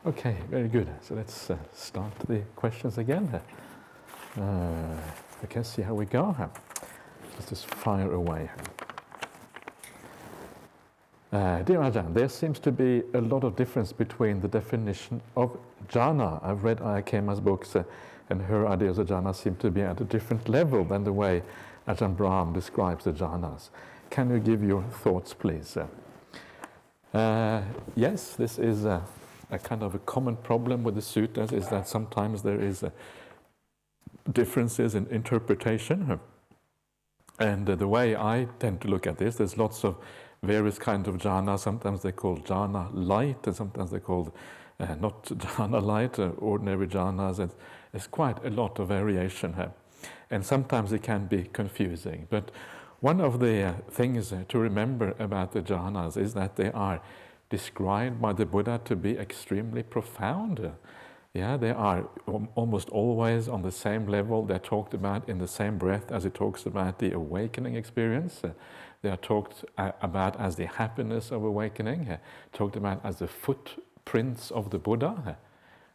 Okay, very good. So let's start the questions again. We can see how we go. Let's just fire away. Dear Ajahn, there seems to be a lot of difference between the definition of jhana. I've read Ayakema's books and her ideas of jhana seem to be at a different level than the way Ajahn Brahm describes the jhanas. Can you give your thoughts, please? Yes, this is a kind of a common problem with the suttas, is that sometimes there is differences in interpretation. And the way I tend to look at this, there's lots of various kinds of jhana. Sometimes they're called jhana light, and sometimes they're called not jhana light, ordinary jhanas. And there's quite a lot of variation here. And sometimes it can be confusing. But one of the things to remember about the jhanas is that they are described by the Buddha to be extremely profound. Yeah, they are almost always on the same level. They're talked about in the same breath as it talks about the awakening experience. They are talked about as the happiness of awakening, talked about as the footprints of the Buddha.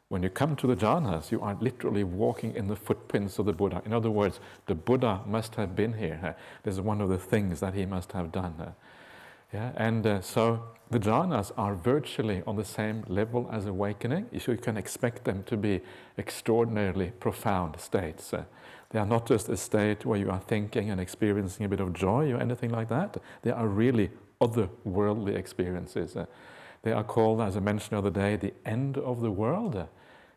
When you come to the jhanas, you are literally walking in the footprints of the Buddha. In other words, the Buddha must have been here. This is one of the things that he must have done. Yeah, and so the jhanas are virtually on the same level as awakening. So you can expect them to be extraordinarily profound states. They are not just a state where you are thinking and experiencing a bit of joy or anything like that. They are really otherworldly experiences. They are called, as I mentioned the other day, the end of the world.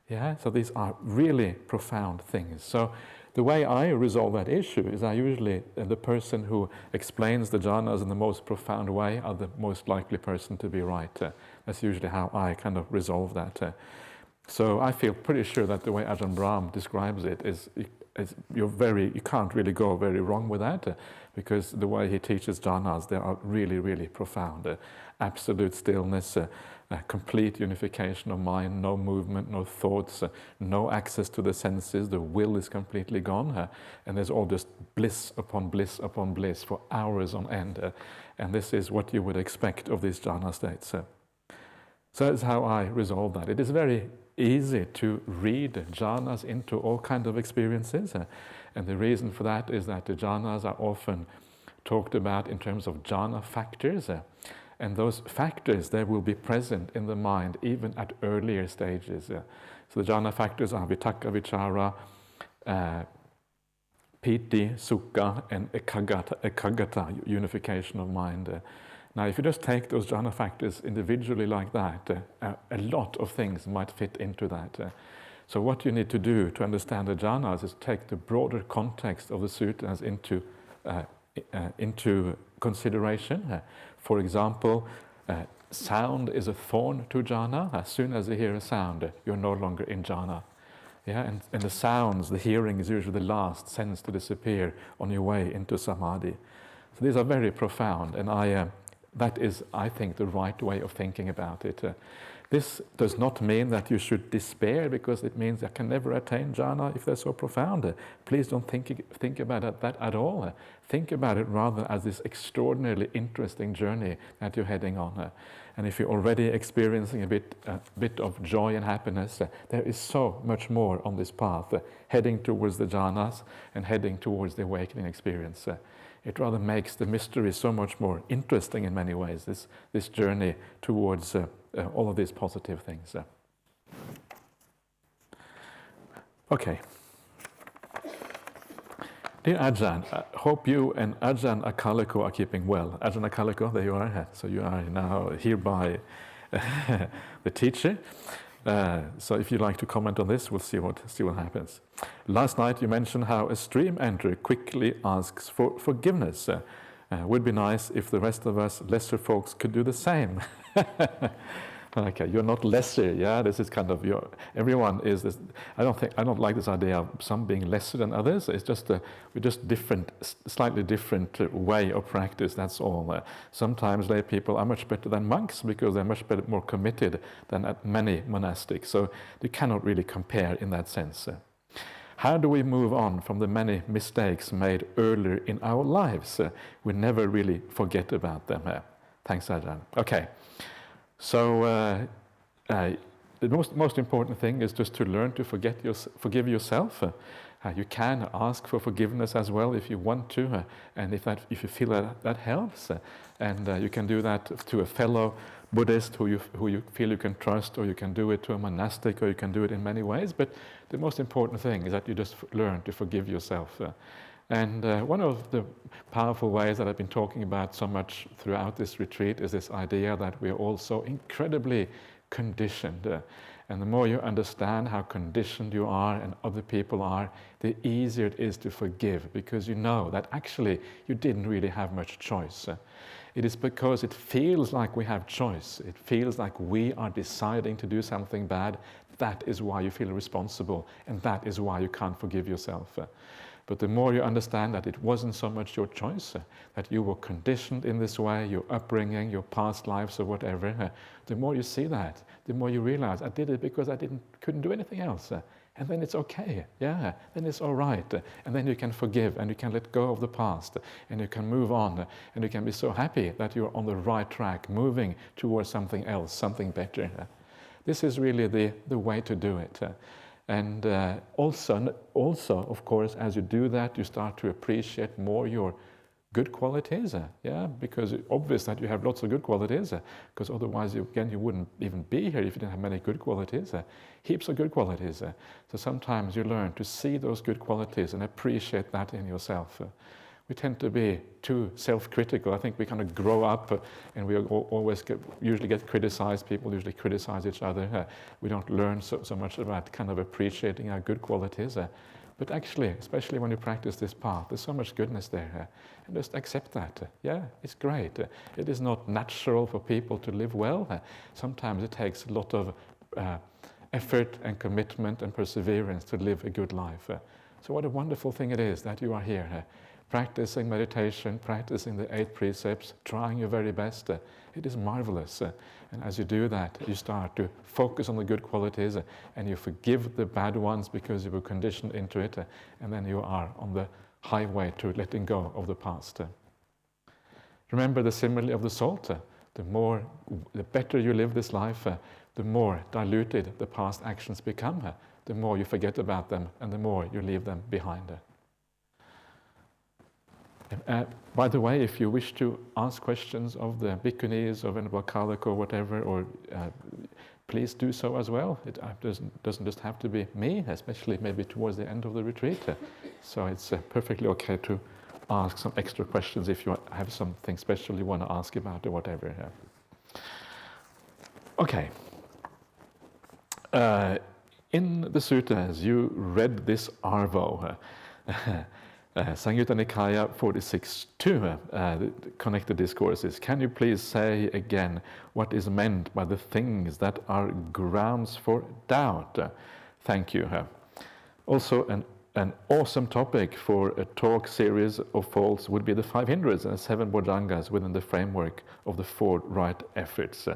Yeah, so these are really profound things. So the way I resolve that issue is I usually, the person who explains the jhanas in the most profound way are the most likely person to be right. That's usually how I kind of resolve that. So I feel pretty sure that the way Ajahn Brahm describes it is you can't really go very wrong with that, because the way he teaches jhanas, they are really, really profound. Absolute stillness, complete unification of mind, no movement, no thoughts, no access to the senses, the will is completely gone, and there's all just bliss upon bliss upon bliss for hours on end. And this is what you would expect of these jhana states. So that's how I resolve that. It is very easy to read jhanas into all kinds of experiences, and the reason for that is that the jhanas are often talked about in terms of jhana factors, and those factors, they will be present in the mind even at earlier stages. So the jhana factors are vitakka, vichara, piti, sukha, and ekaggata, unification of mind. Now, if you just take those jhana factors individually like that, a lot of things might fit into that. So what you need to do to understand the jhanas is take the broader context of the suttas into consideration. For example, sound is a thorn to jhana. As soon as you hear a sound, you're no longer in jhana. Yeah, and the sounds, the hearing is usually the last sense to disappear on your way into samadhi. So these are very profound, and that is, I think, the right way of thinking about it. This does not mean that you should despair, because it means I can never attain jhana if they're so profound. Please don't think about that at all. Think about it rather as this extraordinarily interesting journey that you're heading on. And if you're already experiencing a bit of joy and happiness, there is so much more on this path, heading towards the jhanas and heading towards the awakening experience. It rather makes the mystery so much more interesting in many ways, this journey towards all of these positive things. Okay. Dear Ajahn, I hope you and Ajahn Akaliko are keeping well. Ajahn Akaliko, there you are. So you are now hereby the teacher. So if you'd like to comment on this, we'll see what happens. Last night you mentioned how a stream entry quickly asks for forgiveness. Would be nice if the rest of us lesser folks could do the same. Okay, you're not lesser, yeah. This is kind of everyone is this. I don't like this idea of some being lesser than others. It's just we're just different, slightly different way of practice. That's all. Sometimes lay people are much better than monks because they're much better, more committed than at many monastics. So you cannot really compare in that sense. How do we move on from the many mistakes made earlier in our lives? We never really forget about them. Thanks, Ajahn. Okay. So the most important thing is just to learn to forgive yourself. You can ask for forgiveness as well if you want to, and if you feel that helps, and you can do that to a fellow Buddhist who you feel you can trust, or you can do it to a monastic, or you can do it in many ways. But the most important thing is that you just learn to forgive yourself. And one of the powerful ways that I've been talking about so much throughout this retreat is this idea that we're all so incredibly conditioned. And the more you understand how conditioned you are and other people are, the easier it is to forgive, because you know that actually you didn't really have much choice. It is because it feels like we have choice. It feels like we are deciding to do something bad. That is why you feel responsible, and that is why you can't forgive yourself. But the more you understand that it wasn't so much your choice, that you were conditioned in this way, your upbringing, your past lives or whatever, the more you see that, the more you realize, I did it because I couldn't do anything else. And then it's okay, then it's all right. And then you can forgive, and you can let go of the past, and you can move on, and you can be so happy that you're on the right track, moving towards something else, something better. This is really the way to do it. And also, of course, as you do that, you start to appreciate more your good qualities, because it's obvious that you have lots of good qualities, because otherwise, you wouldn't even be here if you didn't have many good qualities, heaps of good qualities. So sometimes you learn to see those good qualities and appreciate that in yourself. We tend to be too self-critical. I think we kind of grow up and we always usually get criticized. People usually criticize each other. We don't learn so much about kind of appreciating our good qualities. But actually, especially when you practice this path, there's so much goodness there. And just accept that. It's great. It is not natural for people to live well. Sometimes it takes a lot of effort and commitment and perseverance to live a good life. So what a wonderful thing it is that you are here. Practicing meditation, practicing the 8 precepts, trying your very best. It is marvelous. And as you do that, you start to focus on the good qualities, and you forgive the bad ones because you were conditioned into it, and then you are on the highway to letting go of the past. Remember the simile of the salt. The better you live this life, the more diluted the past actions become. The more you forget about them, and the more you leave them behind. By the way, if you wish to ask questions of the bhikkhunis or Venerable Kalak or whatever, or please do so as well. It doesn't just have to be me, especially maybe towards the end of the retreat. So it's perfectly okay to ask some extra questions if you have something special you want to ask about or whatever. Okay. In the suttas, you read this arvo. Samyutta Nikaya 46.2, the connected discourses. Can you please say again what is meant by the things that are grounds for doubt? Thank you. Also, an awesome topic for a talk series of faults would be the 5 hindrances and 7 bodhangas within the framework of the 4 right efforts.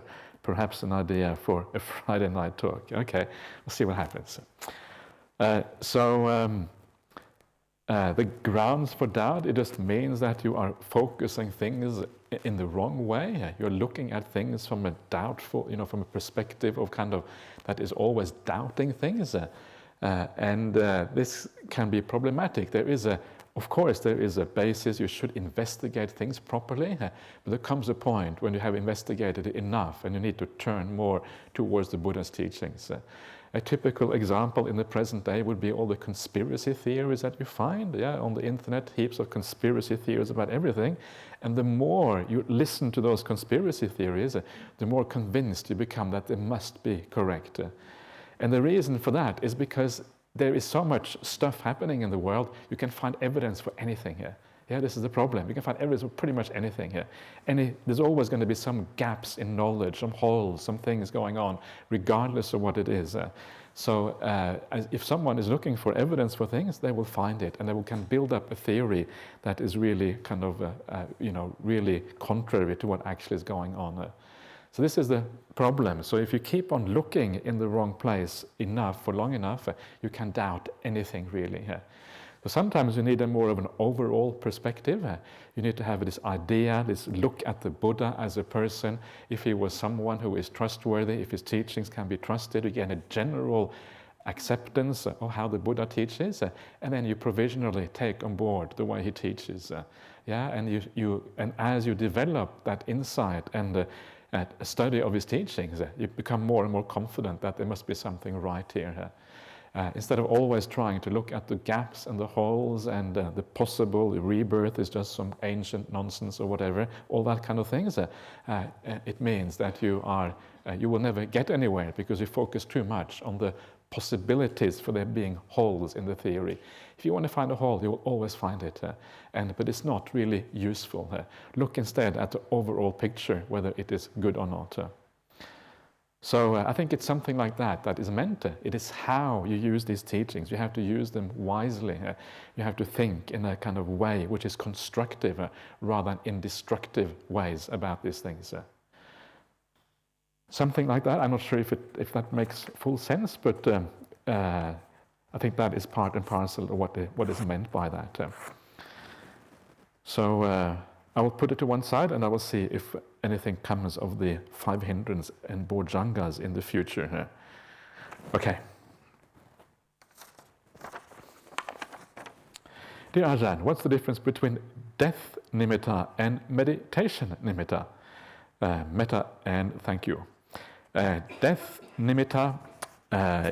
Perhaps an idea for a Friday night talk. Okay, we'll see what happens. The grounds for doubt, it just means that you are focusing things in the wrong way. You're looking at things from a doubtful, from a perspective of kind of that is always doubting things. And this can be problematic. Of course, there is a basis. You should investigate things properly. But there comes a point when you have investigated it enough and you need to turn more towards the Buddha's teachings. A typical example in the present day would be all the conspiracy theories that you find on the internet, heaps of conspiracy theories about everything. And the more you listen to those conspiracy theories, the more convinced you become that they must be correct. And the reason for that is because there is so much stuff happening in the world, you can find evidence for anything here. This is the problem. You can find evidence for pretty much anything here. There's always going to be some gaps in knowledge, some holes, some things going on, regardless of what it is. So if someone is looking for evidence for things, they will find it, and they can build up a theory that is really kind of, really contrary to what actually is going on. So this is the problem. So if you keep on looking in the wrong place enough for long enough, you can doubt anything really. So sometimes you need a more of an overall perspective. You need to have this idea, this look at the Buddha as a person. If he was someone who is trustworthy, if his teachings can be trusted, you get a general acceptance of how the Buddha teaches, and then you provisionally take on board the way he teaches. And as you develop that insight and a study of his teachings, you become more and more confident that there must be something right here. Instead of always trying to look at the gaps and the holes and the possible rebirth is just some ancient nonsense or whatever, all that kind of things, it means that you will never get anywhere because you focus too much on the possibilities for there being holes in the theory. If you want to find a hole, you will always find it, but it's not really useful. Look instead at the overall picture, whether it is good or not. So I think it's something like that is meant. It is how you use these teachings. You have to use them wisely. You have to think in a kind of way which is constructive rather than in destructive ways about these things. Something like that. I'm not sure if that makes full sense, but I think that is part and parcel of what is meant by that. So I will put it to one side and I will see if anything comes of the 5 hindrances and bojjhangas in the future. Okay. Dear Ajahn, what's the difference between death nimitta and meditation nimitta? Metta and thank you. Death nimitta,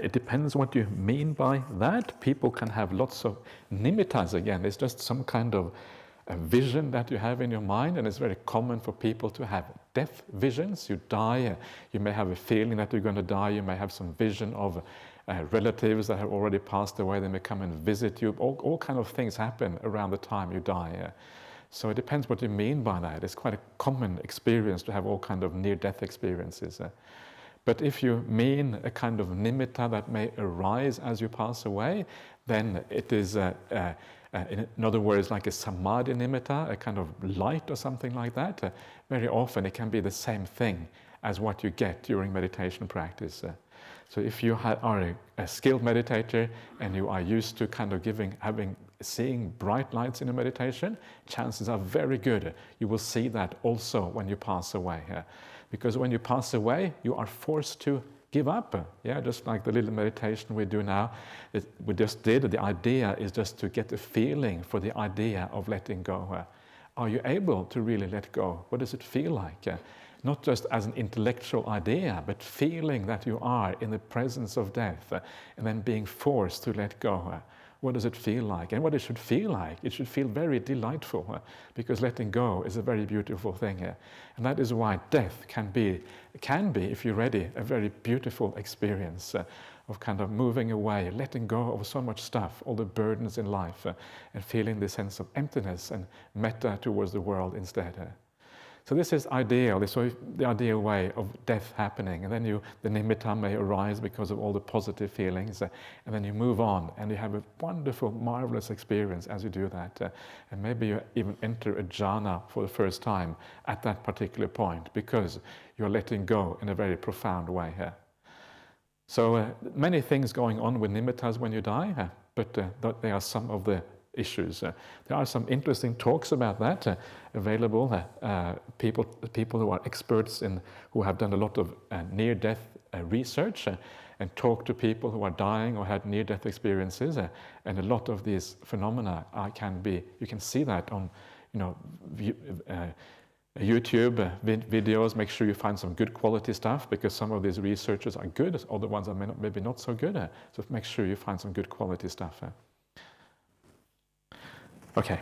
it depends what you mean by that. People can have lots of nimittas again. It's just some kind of a vision that you have in your mind, and it's very common for people to have death visions. You die, you may have a feeling that you're going to die, you may have some vision of relatives that have already passed away, they may come and visit you. All kind of things happen around the time you die. So it depends what you mean by that. It's quite a common experience to have all kind of near-death experiences. But if you mean a kind of nimitta that may arise as you pass away, then it is, in other words, like a samadhi nimitta, a kind of light or something like that. Very often it can be the same thing as what you get during meditation practice. So if you are a skilled meditator and you are used to kind of seeing bright lights in a meditation, chances are very good you will see that also when you pass away. Because when you pass away, you are forced to give up. Just like the little meditation we do now, we just did. The idea is just to get a feeling for the idea of letting go. Are you able to really let go? What does it feel like? Not just as an intellectual idea, but feeling that you are in the presence of death and then being forced to let go. What does it feel like? And what it should feel like? It should feel very delightful because letting go is a very beautiful thing. And that is why death can be, if you're ready, a very beautiful experience of kind of moving away, letting go of so much stuff, all the burdens in life, and feeling the sense of emptiness and metta towards the world instead. So this is ideal, the ideal way of death happening. And then the nimitta may arise because of all the positive feelings. And then you move on and you have a wonderful, marvelous experience as you do that. And maybe you even enter a jhana for the first time at that particular point because you're letting go in a very profound way. So many things going on with nimittas when you die, but they are some of the issues. There are some interesting talks about that available. People who are experts who have done a lot of near-death research and talk to people who are dying or had near-death experiences. And a lot of these phenomena you can see that on, YouTube videos. Make sure you find some good quality stuff because some of these researchers are good, other ones are maybe not so good. So make sure you find some good quality stuff. Okay.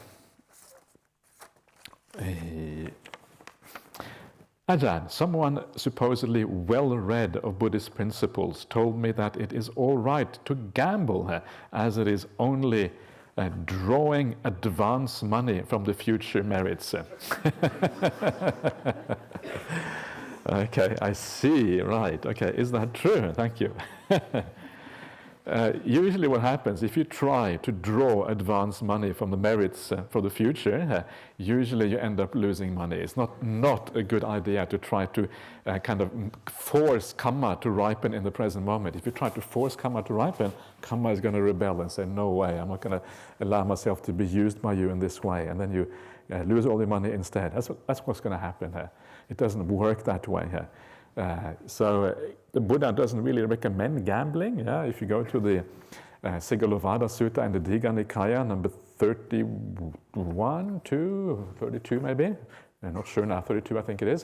Ajahn, someone supposedly well-read of Buddhist principles told me that it is all right to gamble as it is only drawing advance money from the future merits. Okay, I see, right. Okay, is that true? Thank you. Usually what happens, if you try to draw advance money from the merits for the future, usually you end up losing money. It's not a good idea to try to kind of force karma to ripen in the present moment. If you try to force karma to ripen, karma is going to rebel and say, no way, I'm not going to allow myself to be used by you in this way. And then you lose all your money instead. That's what's going to happen here. It doesn't work that way here. So the Buddha doesn't really recommend gambling. Yeah? If you go to the Sigalovada Sutta and the Digha Nikaya, number 31, 32 maybe, I'm not sure now, 32 I think it is,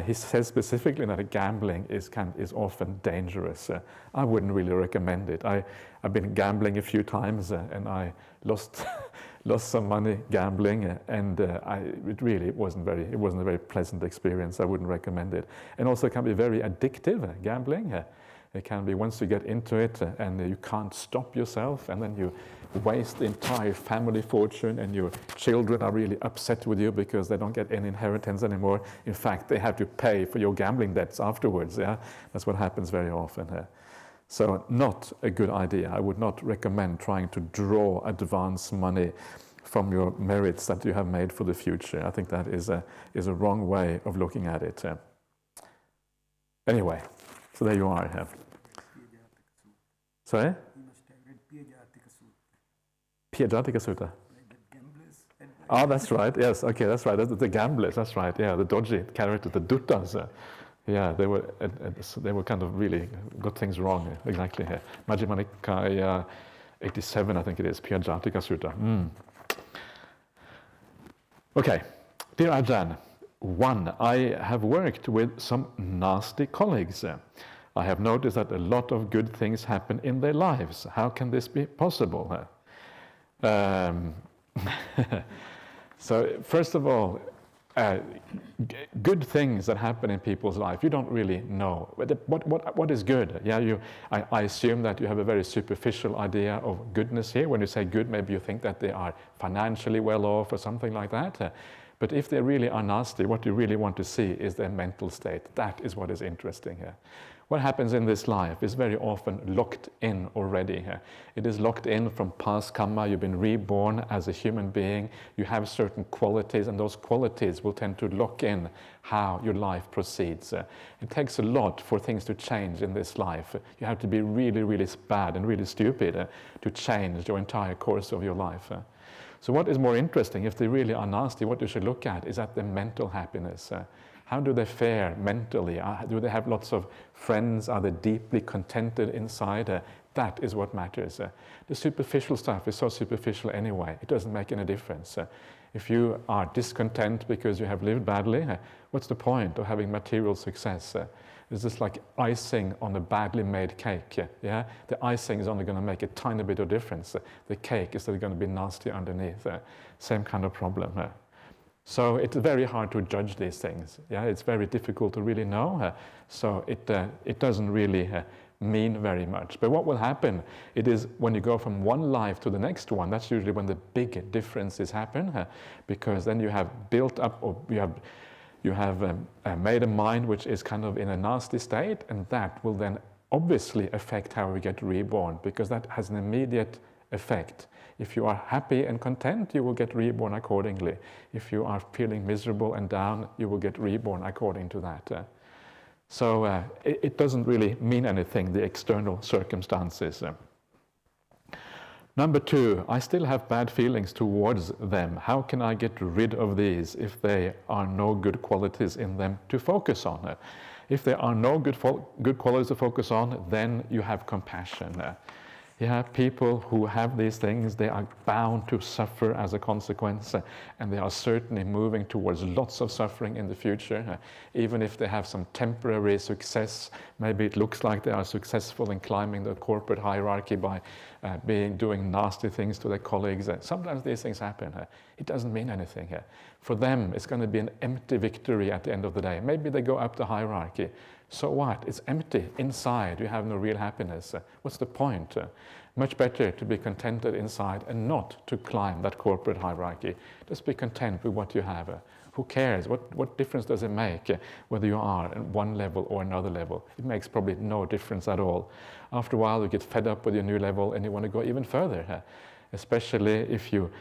he says specifically that gambling is often dangerous. I wouldn't really recommend it. I've been gambling a few times and I lost some money gambling, and it wasn't a very pleasant experience. I wouldn't recommend it. And also it can be very addictive, gambling. It can be once you get into it and you can't stop yourself, and then you waste the entire family fortune, and your children are really upset with you because they don't get any inheritance anymore. In fact, they have to pay for your gambling debts afterwards. Yeah, that's what happens very often. So not a good idea. I would not recommend trying to draw advance money from your merits that you have made for the future. I think that is a wrong way of looking at it. Anyway, so there you are. Sorry? Piyajatika Sutta. Oh, that's right. Yes, okay, that's right. The gamblers. That's right. Yeah, the dodgy characters, the duttas. Yeah, they were kind of really got things wrong. Exactly here. Majjhima Nikaya 87, I think it is. Piyajatika Sutta. Okay, dear Ajahn. 1. I have worked with some nasty colleagues. I have noticed that a lot of good things happen in their lives. How can this be possible? So first of all, good things that happen in people's life, you don't really know. What is good? Yeah, I assume that you have a very superficial idea of goodness here. When you say good, maybe you think that they are financially well off or something like that. But if they really are nasty, what you really want to see is their mental state. That is what is interesting here. What happens in this life is very often locked in already here. It is locked in from past karma. You've been reborn as a human being. You have certain qualities, and those qualities will tend to lock in how your life proceeds. It takes a lot for things to change in this life. You have to be really, really bad and really stupid to change your entire course of your life. So what is more interesting, if they really are nasty, what you should look at is at the mental happiness. How do they fare mentally? Do they have lots of friends? Are they deeply contented inside? That is what matters. The superficial stuff is so superficial anyway. It doesn't make any difference. If you are discontent because you have lived badly, what's the point of having material success? It's just like icing on a badly made cake. Yeah, the icing is only going to make a tiny bit of difference. The cake is still going to be nasty underneath. Same kind of problem. So it's very hard to judge these things. Yeah, it's very difficult to really know. So it doesn't really mean very much. But what will happen? It is when you go from one life to the next one. That's usually when the big differences happen, because then you have built up, or you have made a mind which is kind of in a nasty state, and that will then obviously affect how we get reborn, because that has an immediate effect. If you are happy and content, you will get reborn accordingly. If you are feeling miserable and down, you will get reborn according to that. So it doesn't really mean anything, the external circumstances. Number 2, I still have bad feelings towards them. How can I get rid of these if there are no good qualities in them to focus on? If there are no good qualities to focus on, then you have compassion. Yeah, people who have these things, they are bound to suffer as a consequence, and they are certainly moving towards lots of suffering in the future. Even if they have some temporary success, maybe it looks like they are successful in climbing the corporate hierarchy by doing nasty things to their colleagues. Sometimes these things happen. It doesn't mean anything. For them, it's going to be an empty victory at the end of the day. Maybe they go up the hierarchy. So what? It's empty inside. You have no real happiness. What's the point? Much better to be contented inside and not to climb that corporate hierarchy. Just be content with what you have. Who cares? What difference does it make whether you are at one level or another level? It makes probably no difference at all. After a while, you get fed up with your new level and you want to go even further, especially if your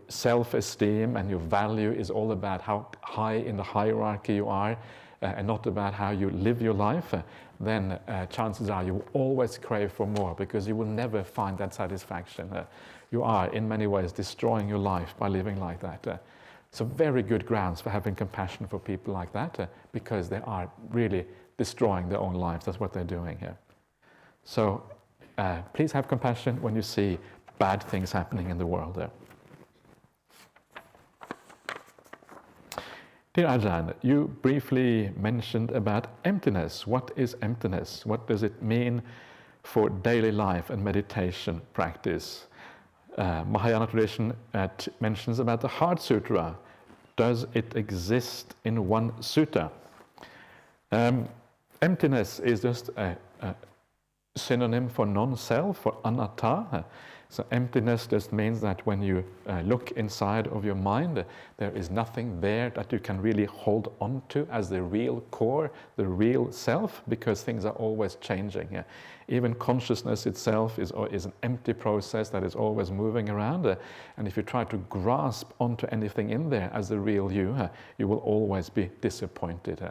self-esteem and your value is all about how high in the hierarchy you are and not about how you live your life, then chances are you will always crave for more because you will never find that satisfaction. You are, in many ways, destroying your life by living like that. So very good grounds for having compassion for people like that because they are really destroying their own lives. That's what they're doing here. So please have compassion when you see bad things happening in the world there. Dear Ajahn, you briefly mentioned about emptiness. What is emptiness? What does it mean for daily life and meditation practice? Mahayana tradition mentions about the Heart Sutra. Does it exist in one sutta? Emptiness is just a synonym for non-self, for anatta. So emptiness just means that when you look inside of your mind, there is nothing there that you can really hold on to as the real core, the real self, because things are always changing. Even consciousness itself is an empty process that is always moving around. And if you try to grasp onto anything in there as the real you, you will always be disappointed.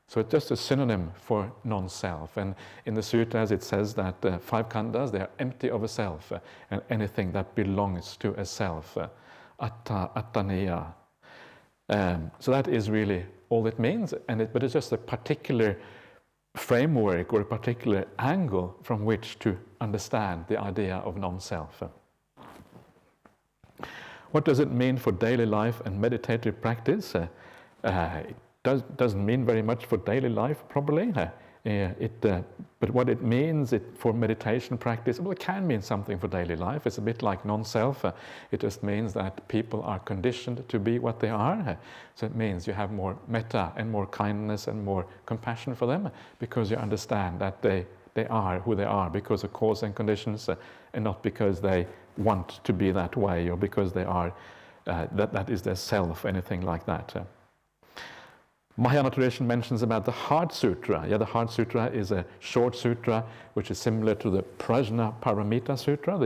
So it's just a synonym for non-self. And in the sutras it says that 5 khandhas, they are empty of a self, and anything that belongs to a self, atta, attaniya. So that is really all it means, but it's just a particular framework or a particular angle from which to understand the idea of non-self. What does it mean for daily life and meditative practice? Doesn't mean very much for daily life, probably. But what it means for meditation practice, well, it can mean something for daily life. It's a bit like non-self. It just means that people are conditioned to be what they are. So it means you have more metta and more kindness and more compassion for them because you understand that they are who they are because of cause and conditions and not because they want to be that way or because they are, that is their self, anything like that. Mahayana tradition mentions about the Heart Sutra. The Heart Sutra is a short sutra which is similar to the Prajna Paramita Sutra,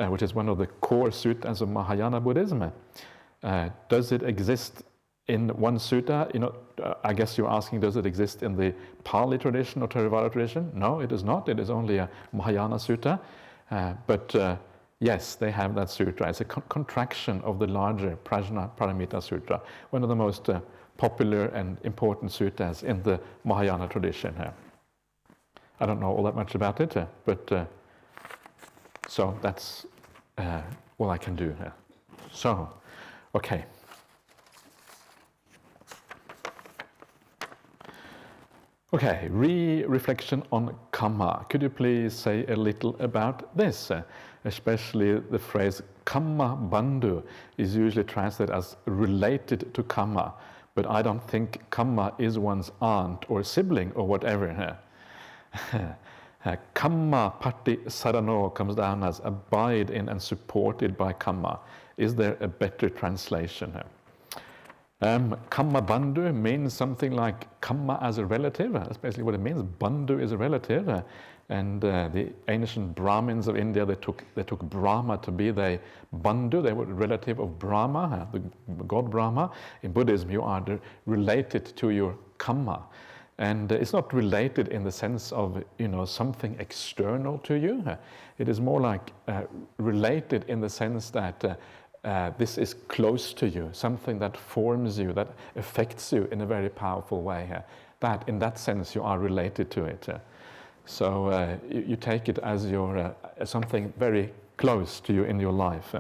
which is one of the core sutras of Mahayana Buddhism. Does it exist in one sutta? I guess you're asking, does it exist in the Pali tradition or Theravada tradition? No, it is not. It is only a Mahayana sutta. But yes, they have that sutra. It's a contraction of the larger Prajna Paramita Sutra, one of the most popular and important suttas in the Mahayana tradition. I don't know all that much about it, but so that's all I can do. So, okay. Okay, reflection on kamma. Could you please say a little about this? Especially the phrase kamma bandhu is usually translated as related to kamma. But I don't think kamma is one's aunt or sibling or whatever. Kamma pati sarano comes down as abide in and supported by kamma. Is there a better translation? Kamma bandhu means something like kamma as a relative. That's basically what it means. Bandhu is a relative. And the ancient Brahmins of India, they took Brahma to be their bandhu. They were a relative of Brahma, the god Brahma. In Buddhism, you are related to your kamma. And it's not related in the sense of, something external to you. It is more like related in the sense that this is close to you, something that forms you, that affects you in a very powerful way. That, in that sense, you are related to it. So you take it as your something very close to you in your life.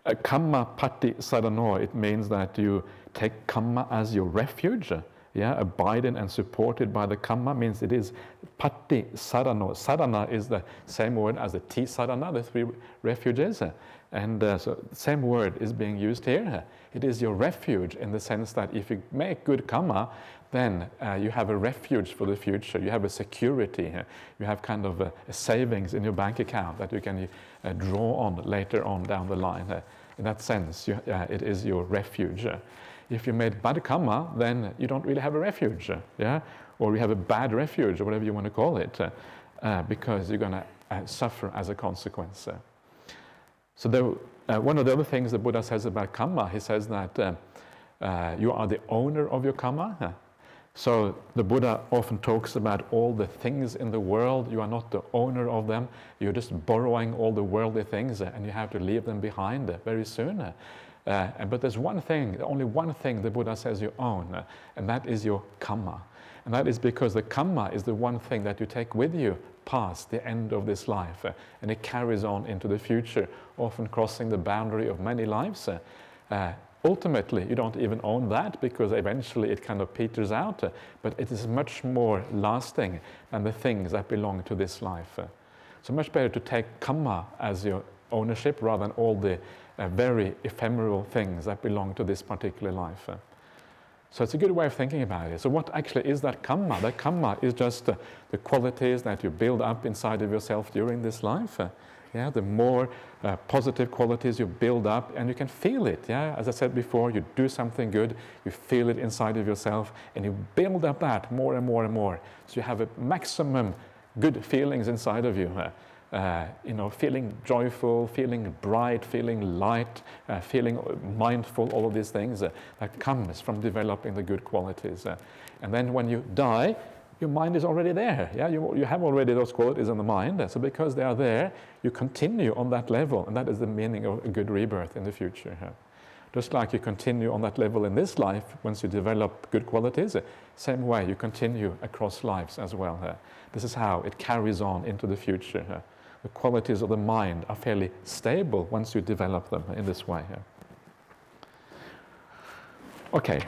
Kamma pati sarano, it means that you take kamma as your refuge. Abiding and supported by the kamma means it is pati sarano. Sarana is the same word as the tisarana, the 3 refuges. And so the same word is being used here. It is your refuge in the sense that if you make good kamma, then you have a refuge for the future. You have a security. You have kind of a savings in your bank account that you can draw on later on down the line. in that sense, it is your refuge. If you made bad karma, then you don't really have a refuge, or you have a bad refuge, or whatever you want to call it, because you're going to suffer as a consequence. So one of the other things the Buddha says about karma, he says that you are the owner of your karma. So the Buddha often talks about all the things in the world. You are not the owner of them. You're just borrowing all the worldly things, and you have to leave them behind very soon. But there's one thing, only one thing the Buddha says you own, and that is your karma. And that is because the karma is the one thing that you take with you past the end of this life, and it carries on into the future, often crossing the boundary of many lives. Ultimately, you don't even own that, because eventually it kind of peters out, but it is much more lasting than the things that belong to this life. So much better to take karma as your ownership rather than all the very ephemeral things that belong to this particular life. So it's a good way of thinking about it. So what actually is that karma? That karma is just the qualities that you build up inside of yourself during this life. The more positive qualities you build up, and you can feel it. As I said before, you do something good, you feel it inside of yourself, and you build up that more and more and more. So you have a maximum good feelings inside of you. Feeling joyful, feeling bright, feeling light, feeling mindful, all of these things that comes from developing the good qualities. And then when you die, your mind is already there. You have already those qualities in the mind. So because they are there, you continue on that level, and that is the meaning of a good rebirth in the future. Just like you continue on that level in this life, once you develop good qualities, same way you continue across lives as well. This is how it carries on into the future. The qualities of the mind are fairly stable once you develop them in this way. Okay.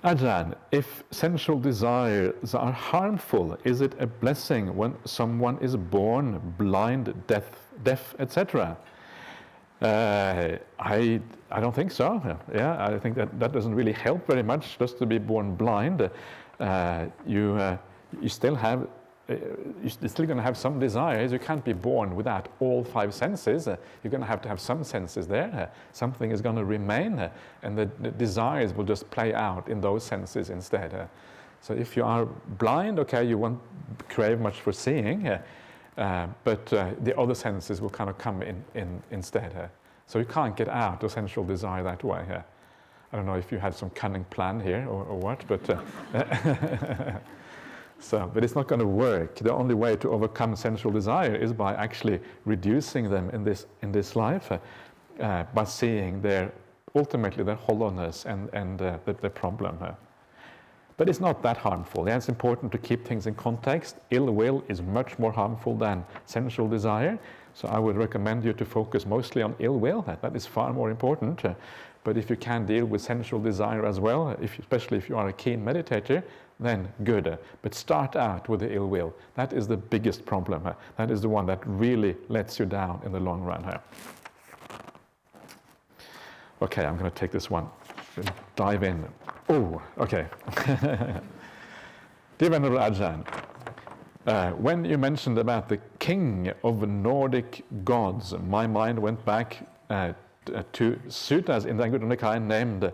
Ajahn, if sensual desires are harmful, is it a blessing when someone is born blind, deaf, etc.? I don't think so. I think that doesn't really help very much just to be born blind. You still have. You're still going to have some desires. You can't be born without all five senses. You're going to have some senses there. Something is going to remain, and the desires will just play out in those senses instead. So if you are blind, okay, you won't crave much for seeing, but the other senses will kind of come in instead. So you can't get out of sensual desire that way. I don't know if you had some cunning plan here or what, but... But it's not going to work. The only way to overcome sensual desire is by actually reducing them in this life, by seeing ultimately their hollowness and the problem. But it's not that harmful. It's important to keep things in context. Ill will is much more harmful than sensual desire. So I would recommend you to focus mostly on ill will. That is far more important. But if you can deal with sensual desire as well, especially if you are a keen meditator, then good. But start out with the ill will. That is the biggest problem. That is the one that really lets you down in the long run. Okay, I'm going to take this one. Dive in. Oh, okay. Dear Venerable Ajahn, when you mentioned about the king of Nordic gods, my mind went back to suttas in the Anguttara Nikaya named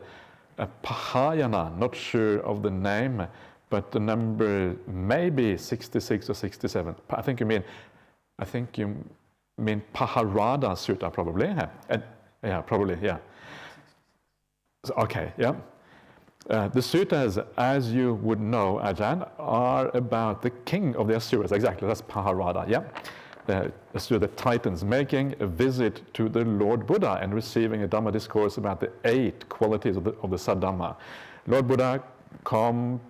Pahayana, not sure of the name, but the number maybe 66 or 67. I think you mean Paharada Sutta, probably. Probably. So, okay, yeah. The suttas, as you would know, Ajahn, are about the king of the Asuras. Exactly, that's Paharada, yeah. The Titans making a visit to the Lord Buddha and receiving a Dhamma discourse about the 8 qualities of the Saddhamma. Lord Buddha compared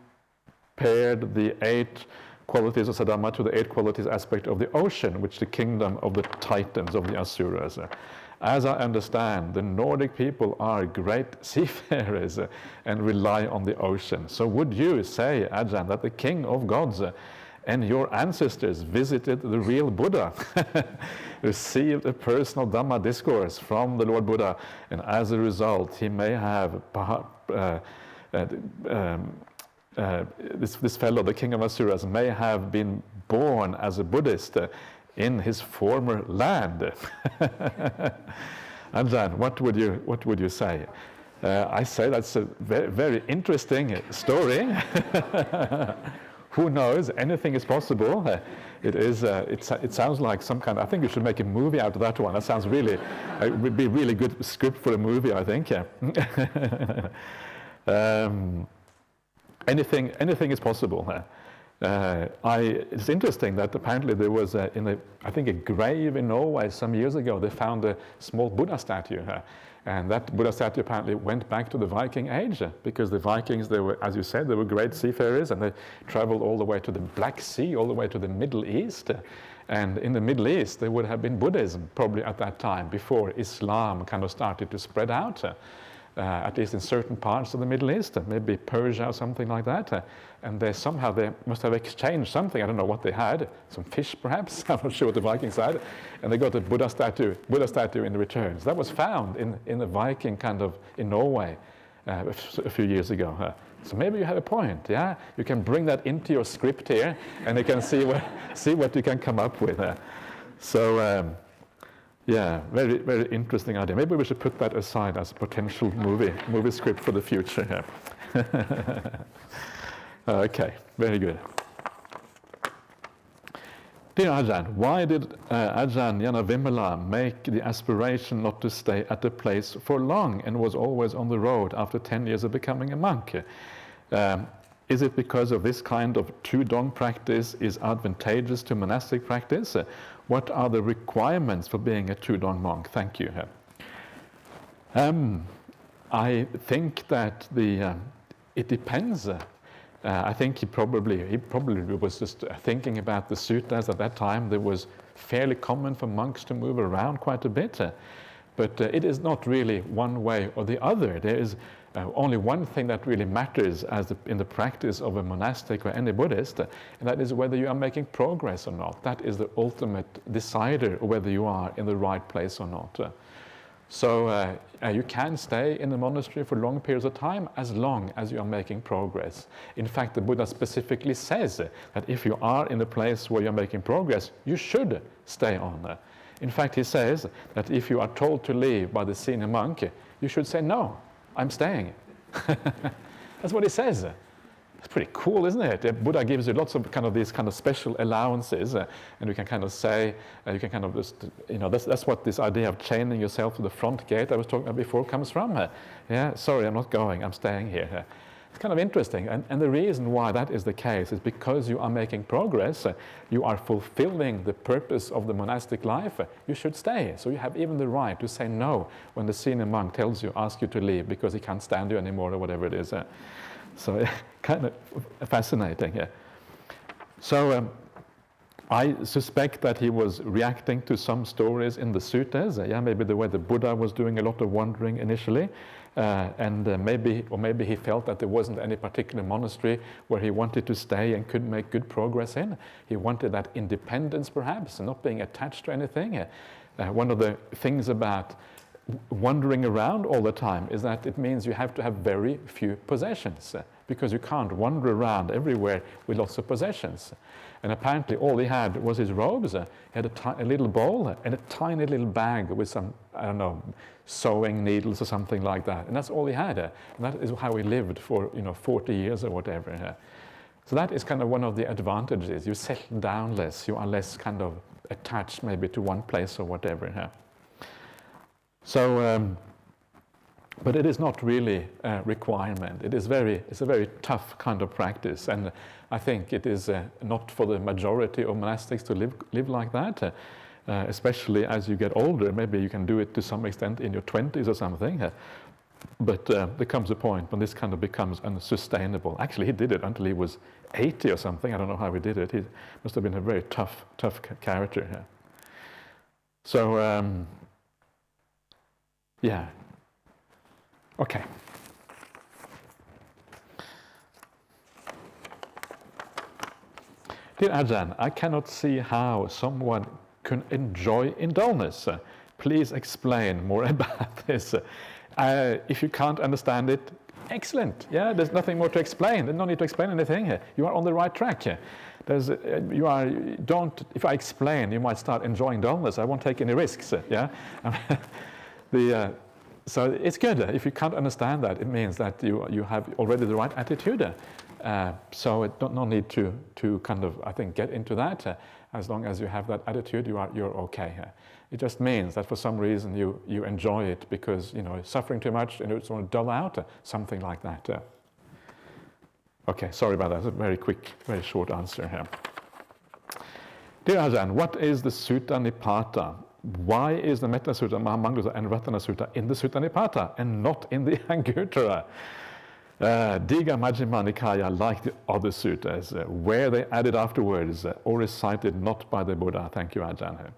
the 8 qualities of Saddhamma to the 8 qualities aspect of the ocean, which the kingdom of the Titans, of the Asuras. As I understand, the Nordic people are great seafarers and rely on the ocean. So would you say, Ajahn, that the king of gods and your ancestors visited the real Buddha, received a personal Dhamma discourse from the Lord Buddha, and as a result he may have this fellow, the king of Asuras, may have been born as a Buddhist in his former land. Ajahn, what would you say? I say that's a very, very interesting story. Who knows? Anything is possible. It sounds like some kind. I think we should make a movie out of that one. That sounds really, it would be a really good script for a movie, I think. Yeah. Anything is possible. It's interesting that apparently there was, I think a grave in Norway some years ago, they found a small Buddha statue. And that Buddha statue apparently went back to the Viking age, because the Vikings, they were, as you said, they were great seafarers, and they traveled all the way to the Black Sea, all the way to the Middle East. And in the Middle East, there would have been Buddhism probably at that time, before Islam kind of started to spread out. At least in certain parts of the Middle East, maybe Persia or something like that. And they must have exchanged something. I don't know what they had, some fish perhaps. I'm not sure what the Vikings had. And they got a Buddha statue in return. So that was found in the Viking in Norway a few years ago. So maybe you have a point, yeah? You can bring that into your script here, and you can see what you can come up with. Yeah, very, very interesting idea. Maybe we should put that aside as a potential movie script for the future. Okay, very good. Dear Ajahn, why did Ajahn Vimala make the aspiration not to stay at a place for long and was always on the road after 10 years of becoming a monk? Is it because of this kind of Troodon practice is advantageous to monastic practice? What are the requirements for being a Troodon monk? Thank you. I think that it depends. I think he probably was just thinking about the suttas at that time. That was fairly common for monks to move around quite a bit. But it is not really one way or the other. There is only one thing that really matters in the practice of a monastic or any Buddhist, and that is whether you are making progress or not. That is the ultimate decider of whether you are in the right place or not. So you can stay in the monastery for long periods of time as long as you are making progress. In fact, the Buddha specifically says that if you are in a place where you're making progress, you should stay on. In fact, he says that if you are told to leave by the senior monk, you should say, no, I'm staying. That's what he says. It's pretty cool, isn't it? The Buddha gives you lots of these special allowances, and you can say, you can just, that's what this idea of chaining yourself to the front gate I was talking about before comes from. Yeah, sorry, I'm not going, I'm staying here. It's kind of interesting, and the reason why that is the case is because you are making progress, you are fulfilling the purpose of the monastic life, you should stay. So you have even the right to say no when the senior monk asks you to leave because he can't stand you anymore or whatever it is. So kind of fascinating. Yeah. So I suspect that he was reacting to some stories in the suttas. Maybe the way the Buddha was doing a lot of wandering initially. And maybe he felt that there wasn't any particular monastery where he wanted to stay and could make good progress in. He wanted that independence, perhaps, and not being attached to anything. One of the things about wandering around all the time is that it means you have to have very few possessions, because you can't wander around everywhere with lots of possessions. And apparently all he had was his robes. He had a little bowl and a tiny little bag with some, I don't know, sewing needles or something like that. And that's all he had. And that is how he lived for 40 years or whatever. So that is one of the advantages. You settle down less. You are less attached maybe to one place or whatever. So, but it is not really a requirement. It's a very tough kind of practice, and I think it is not for the majority of monastics to live like that. Especially as you get older, maybe you can do it to some extent in your 20s or something. But there comes a point when this becomes unsustainable. Actually, he did it until he was 80 or something. I don't know how he did it. He must have been a very tough character. So. Yeah. Okay. Dear Ajahn, I cannot see how someone can enjoy indolence. Please explain more about this. If you can't understand it, excellent. Yeah, there's nothing more to explain. There's no need to explain anything here. You are on the right track here. If I explain, you might start enjoying dullness. I won't take any risks. Yeah, so it's good. If you can't understand that, it means that you have already the right attitude. So no need to kind of, I think, get into that. As long as you have that attitude, you're okay. It just means that for some reason you enjoy it because suffering too much and you just want to dull out, something like that. Okay, sorry about that. That's a very quick, very short answer here. Dear Ajahn, what is the Sutta Nipata? Why is the Metta Sutta, Mahamangala and Ratana Sutta in the Sutta Nipata and not in the Anguttara? Diga Majjhima Nikaya, like the other suttas, where they added afterwards or recited not by the Buddha. Thank you, Ajahn.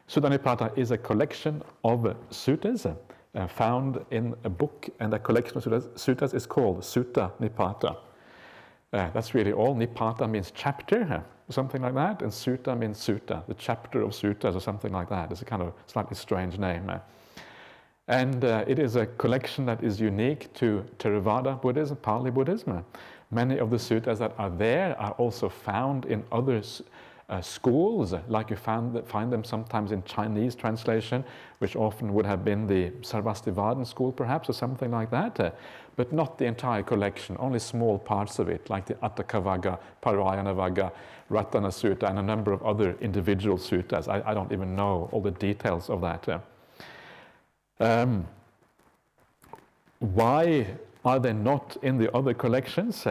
Sutta Nipata is a collection of suttas found in a book, and that collection of suttas is called Sutta Nipata. That's really all. Nipata means chapter, something like that, and Sutta means sutta, the chapter of suttas or something like that. It's a kind of slightly strange name. And it is a collection that is unique to Theravada Buddhism, Pali Buddhism. Many of the suttas that are there are also found in other schools, like you find them sometimes in Chinese translation, which often would have been the Sarvastivadin school perhaps, or something like that, but not the entire collection, only small parts of it, like the Atthakavagga, Parayanavagga, Ratana Sutta, and a number of other individual suttas. I don't even know all the details of that. Why are they not in the other collections?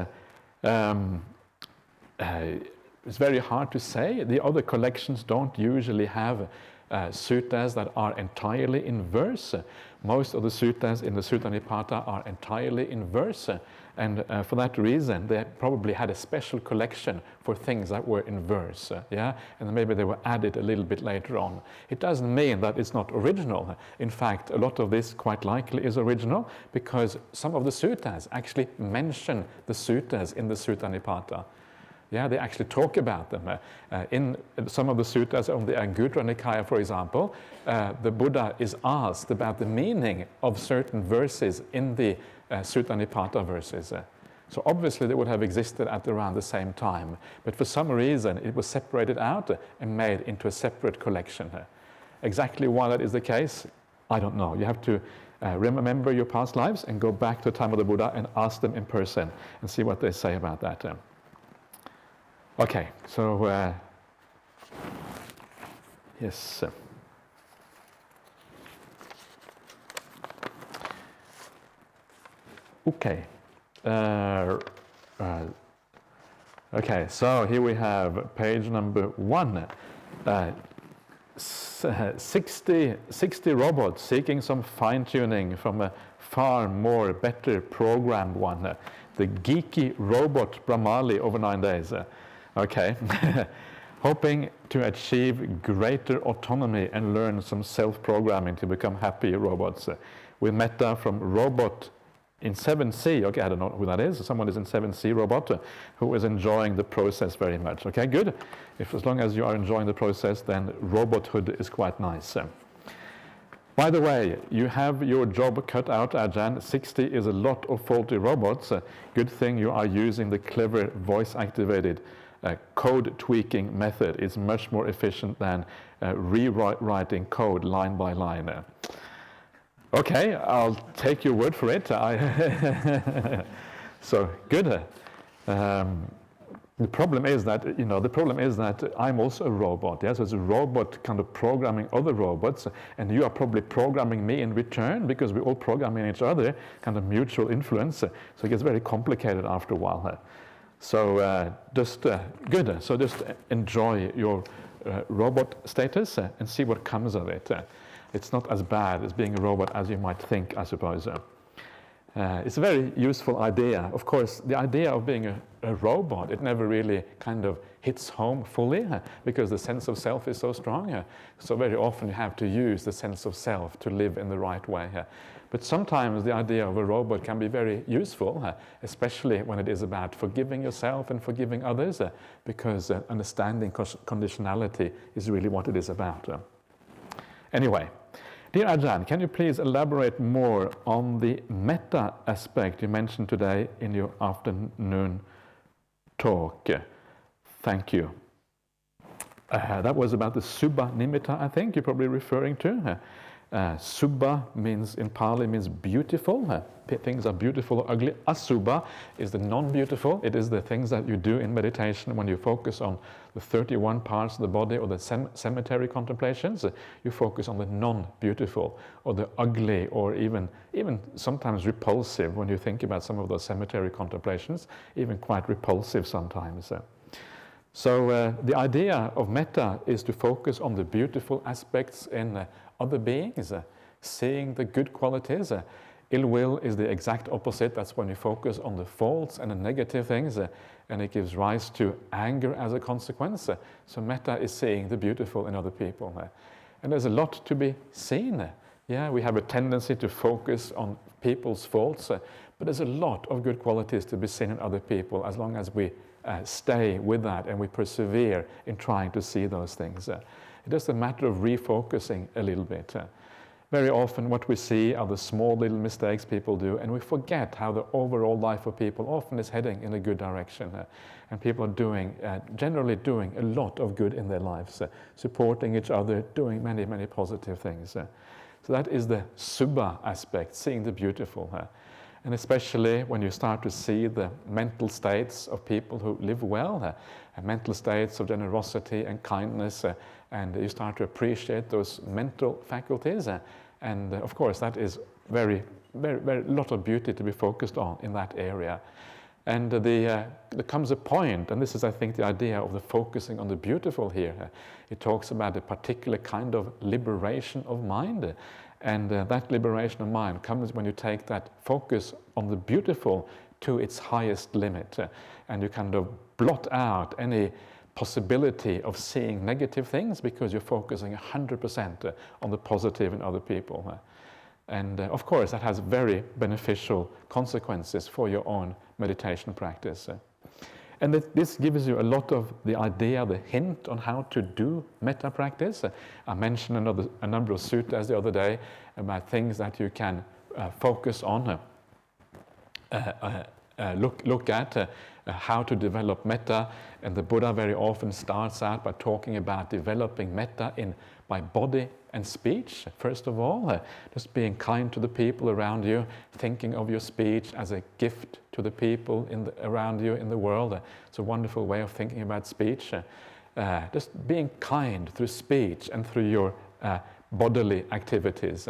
It's very hard to say. The other collections don't usually have suttas that are entirely in verse. Most of the suttas in the Sutta Nipata are entirely in verse, and for that reason they probably had a special collection for things that were in verse, and then maybe they were added a little bit later on. It doesn't mean that it's not original. In fact, a lot of this quite likely is original because some of the suttas actually mention the suttas in the Sutta Nipata. Yeah, they actually talk about them. In some of the suttas on the Anguttara Nikaya, for example, the Buddha is asked about the meaning of certain verses in the Sutta Nipata verses. So obviously they would have existed at around the same time, but for some reason it was separated out and made into a separate collection. Exactly why that is the case, I don't know. You have to remember your past lives and go back to the time of the Buddha and ask them in person and see what they say about that. Okay, so yes. Okay. Okay, so here we have page number 1. 60 robots seeking some fine-tuning from a far more better programmed one. The geeky robot Brahmali over 9 days. Okay. Hoping to achieve greater autonomy and learn some self-programming to become happy robots. With metta from robot in 7C, okay, I don't know who that is. Someone is in 7C robot who is enjoying the process very much. Okay, good. As long as you are enjoying the process, then robothood is quite nice. By the way, you have your job cut out, Ajahn. 60 is a lot of faulty robots. Good thing you are using the clever voice-activated code tweaking method. Is much more efficient than rewriting code line by line. Okay, I'll take your word for it. So good. The problem is that I'm also a robot. Yes, it's a robot kind of programming other robots, and you are probably programming me in return because we're all programming each other, kind of mutual influence. So it gets very complicated after a while. So just good. So just enjoy your robot status and see what comes of it. It's not as bad as being a robot as you might think, I suppose. It's a very useful idea. Of course, the idea of being a robot, it never really kind of hits home fully because the sense of self is so strong. So very often you have to use the sense of self to live in the right way. But sometimes the idea of a robot can be very useful, especially when it is about forgiving yourself and forgiving others, because understanding conditionality is really what it is about. Anyway, Dear Ajahn, can you please elaborate more on the metta aspect you mentioned today in your afternoon talk? Thank you. That was about the Subha Nimitta, I think you're probably referring to. Subha means, in Pali, means beautiful. Things are beautiful or ugly. Asubha is the non-beautiful. It is the things that you do in meditation when you focus on the 31 parts of the body or the cemetery contemplations. You focus on the non-beautiful or the ugly or even sometimes repulsive when you think about some of those cemetery contemplations, even quite repulsive sometimes. So the idea of metta is to focus on the beautiful aspects in other beings, seeing the good qualities. Ill will is the exact opposite. That's when you focus on the faults and the negative things, and it gives rise to anger as a consequence. So metta is seeing the beautiful in other people. And there's a lot to be seen. Yeah, we have a tendency to focus on people's faults, but there's a lot of good qualities to be seen in other people as long as we stay with that and we persevere in trying to see those things. It's just a matter of refocusing a little bit. Very often what we see are the small little mistakes people do, and we forget how the overall life of people often is heading in a good direction. And people are generally doing a lot of good in their lives, supporting each other, doing many, many positive things. So that is the Subha aspect, seeing the beautiful. And especially when you start to see the mental states of people who live well, mental states of generosity and kindness, and you start to appreciate those mental faculties. And of course, that is very, very, very lot of beauty to be focused on in that area. And there comes a point, and this is, I think, the idea of the focusing on the beautiful here. It talks about a particular kind of liberation of mind. And that liberation of mind comes when you take that focus on the beautiful to its highest limit. And you kind of blot out any possibility of seeing negative things because you're focusing 100% on the positive in other people. And of course, that has very beneficial consequences for your own meditation practice. And this gives you a lot of the idea, the hint on how to do metta practice. I mentioned a number of suttas the other day about things that you can focus on, look at how to develop metta. And the Buddha very often starts out by talking about developing metta by body and speech, first of all, just being kind to the people around you, thinking of your speech as a gift to the people around you in the world. It's a wonderful way of thinking about speech. Just being kind through speech and through your bodily activities.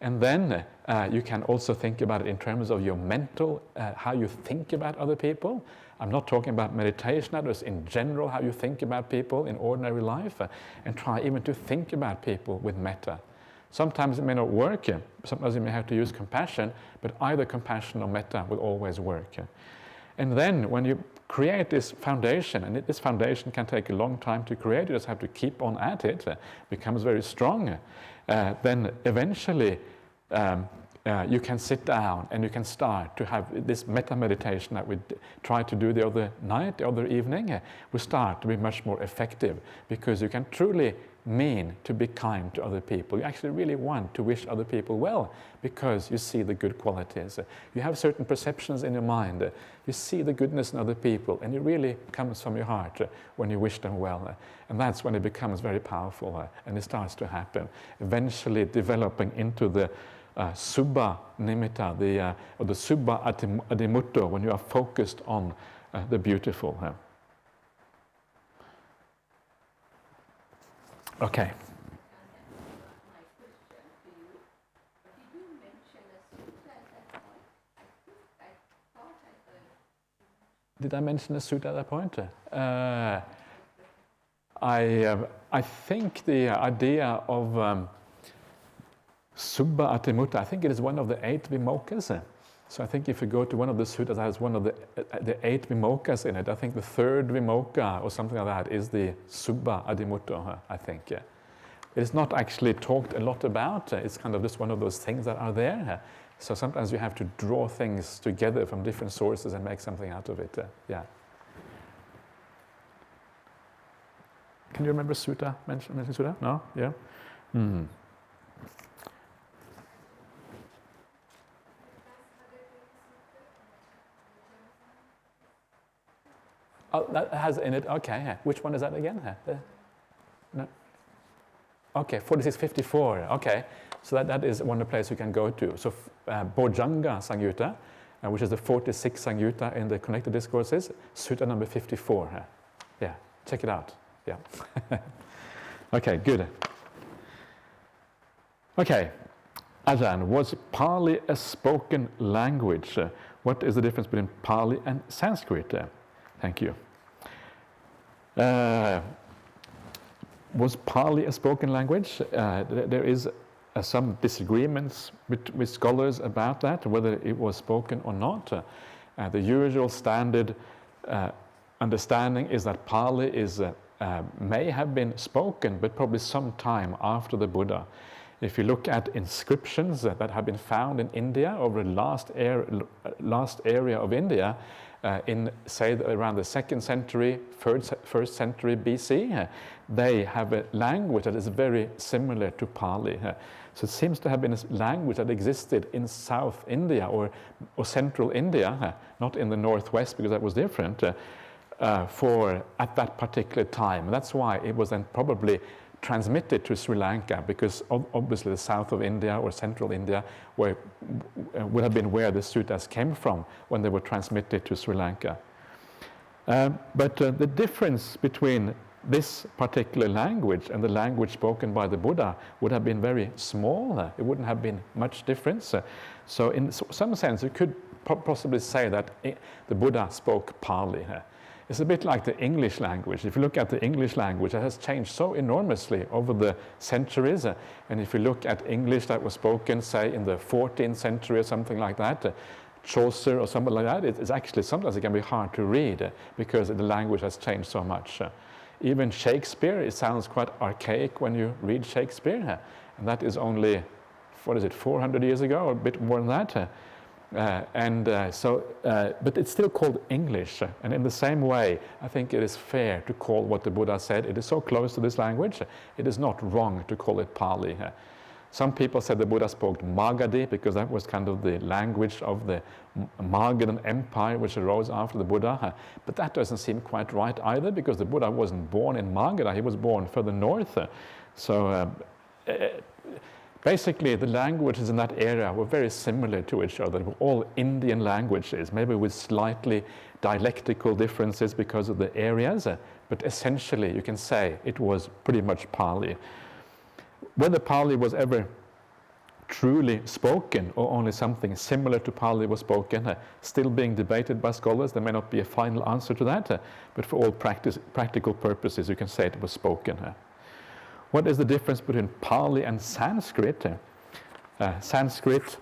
And then you can also think about it in terms of your mental, how you think about other people. I'm not talking about meditation, just in general, how you think about people in ordinary life, and try even to think about people with metta. Sometimes it may not work, sometimes you may have to use compassion, but either compassion or metta will always work. And then when you create this foundation, and this foundation can take a long time to create, you just have to keep on at it, becomes very strong, then eventually you can sit down and you can start to have this metta meditation that we tried to do the other evening. We start to be much more effective because you can truly mean to be kind to other people. You actually really want to wish other people well because you see the good qualities. You have certain perceptions in your mind. You see the goodness in other people, and it really comes from your heart when you wish them well. And that's when it becomes very powerful, and it starts to happen, eventually developing into the Subha Nimitta, or the Subha Adimutto, when you are focused on the beautiful. Okay. Did I mention a sutta at that point? I think the idea of Subha Adimutta, I think it is one of the 8 Vimokas. So I think if you go to one of the suttas that has one of the 8 Vimokas in it, I think the 3rd Vimoka or something like that is the Subha Adimutto, I think. It's not actually talked a lot about. It's kind of just one of those things that are there. So sometimes you have to draw things together from different sources and make something out of it. Yeah. Can you remember sutta? Mention sutta? No? Yeah? Oh, that has in it, okay. Which one is that again? No. Okay, 4654, okay. So that is one of the places you can go to. So Jenga Sangeeta, which is the 46th Sangeeta in the Connected Discourses, Sutta number 54. Yeah, check it out. Yeah. Okay, good. Okay, Ajahn, was Pali a spoken language? What is the difference between Pali and Sanskrit? Thank you. Was Pali a spoken language? There is some disagreements with scholars about that, whether it was spoken or not. The usual standard understanding is that Pali may have been spoken, but probably some time after the Buddha. If you look at inscriptions that have been found in India over the last area of India, in say around the 2nd century, 1st century BC, they have a language that is very similar to Pali. So it seems to have been a language that existed in South India or Central India, not in the Northwest because that was different, for at that particular time. And that's why it was then probably transmitted to Sri Lanka, because obviously the south of India or central India would have been where the suttas came from when they were transmitted to Sri Lanka. But the difference between this particular language and the language spoken by the Buddha would have been very small. It wouldn't have been much difference. So in some sense, you could possibly say that the Buddha spoke Pali. It's a bit like the English language. If you look at the English language, it has changed so enormously over the centuries. And if you look at English that was spoken, say, in the 14th century or something like that, Chaucer or something like that, it's actually sometimes it can be hard to read because the language has changed so much. Even Shakespeare, it sounds quite archaic when you read Shakespeare. And that is only, 400 years ago or a bit more than that. But it's still called English. And in the same way, I think it is fair to call what the Buddha said. It is so close to this language, it is not wrong to call it Pali. Some people said the Buddha spoke Magadhi because that was kind of the language of the Magadhan Empire which arose after the Buddha. But that doesn't seem quite right either, because the Buddha wasn't born in Magadha, he was born further north. Basically, the languages in that area were very similar to each other. They were all Indian languages, maybe with slightly dialectical differences because of the areas, but essentially you can say it was pretty much Pali. Whether Pali was ever truly spoken or only something similar to Pali was spoken, still being debated by scholars. There may not be a final answer to that, but for all practical purposes you can say it was spoken. What is the difference between Pali and Sanskrit? Sanskrit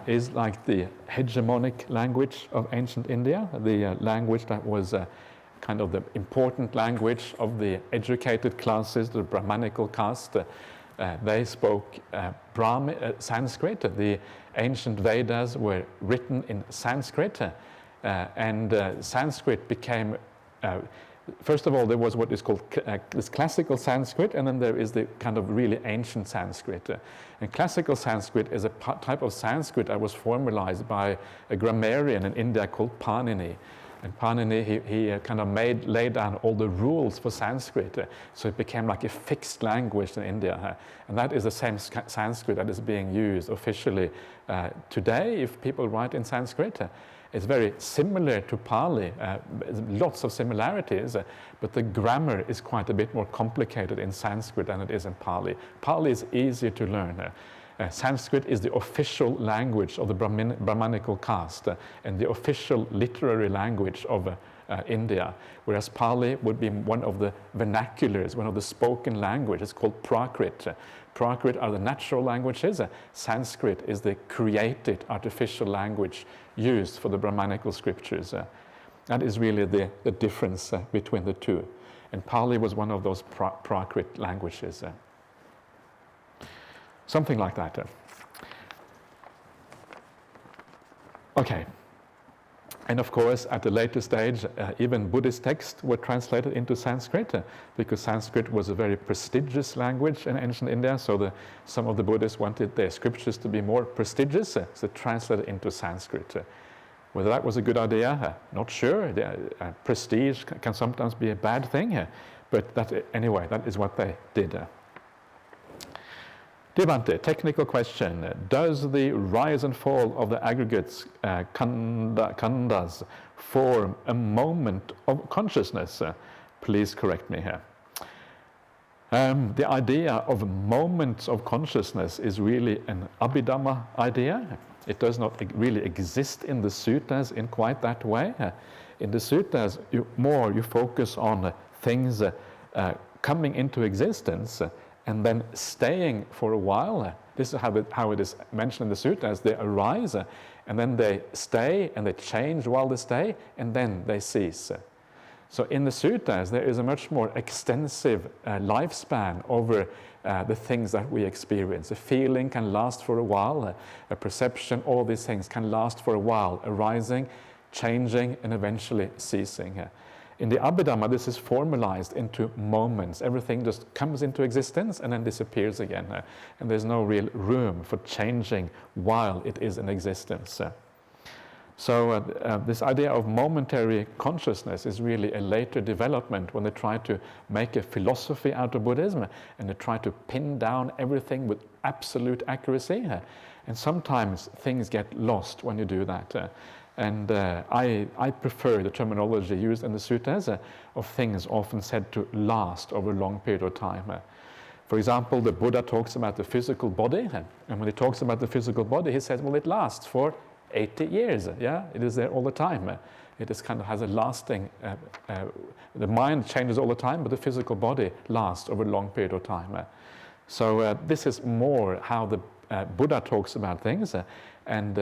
is like the hegemonic language of ancient India, the language that was kind of the important language of the educated classes, the Brahmanical caste. They spoke Sanskrit. The ancient Vedas were written in Sanskrit, and Sanskrit became first of all, there was what is called this classical Sanskrit, and then there is the kind of really ancient Sanskrit. And classical Sanskrit is a type of Sanskrit that was formalized by a grammarian in India called Panini. And Panini, he kind of laid down all the rules for Sanskrit, so it became like a fixed language in India. And that is the same Sanskrit that is being used officially today if people write in Sanskrit. It's very similar to Pali, lots of similarities, but the grammar is quite a bit more complicated in Sanskrit than it is in Pali. Pali is easier to learn. Sanskrit is the official language of the Brahmanical caste and the official literary language of India, whereas Pali would be one of the vernaculars, one of the spoken languages called Prakrit. Prakrit are the natural languages. Sanskrit is the created artificial language used for the Brahmanical scriptures. That is really the difference between the two. And Pali was one of those Prakrit languages. Something like that. Okay. And of course, at a later stage, even Buddhist texts were translated into Sanskrit, because Sanskrit was a very prestigious language in ancient India, so some of the Buddhists wanted their scriptures to be more prestigious, so they translated into Sanskrit. Whether that was a good idea, not sure. Prestige can sometimes be a bad thing, but anyway, that is what they did. Devante, technical question. Does the rise and fall of the aggregates, khandas, form a moment of consciousness? Please correct me here. The idea of moments of consciousness is really an Abhidhamma idea. It does not really exist in the suttas in quite that way. In the suttas, you focus on things coming into existence and then staying for a while. This is how it is mentioned in the suttas. They arise, and then they stay, and they change while they stay, and then they cease. So in the suttas, there is a much more extensive lifespan over the things that we experience. A feeling can last for a while, a perception, all these things can last for a while, arising, changing, and eventually ceasing. In the Abhidhamma, this is formalized into moments. Everything just comes into existence and then disappears again. And there's no real room for changing while it is in existence. So this idea of momentary consciousness is really a later development when they try to make a philosophy out of Buddhism and they try to pin down everything with absolute accuracy. And sometimes things get lost when you do that. And I prefer the terminology used in the suttas of things often said to last over a long period of time. For example, the Buddha talks about the physical body, and when he talks about the physical body, he says, well, it lasts for 80 years, yeah? It is there all the time. It is kind of has a lasting, the mind changes all the time, but the physical body lasts over a long period of time. So this is more how the Buddha talks about things, and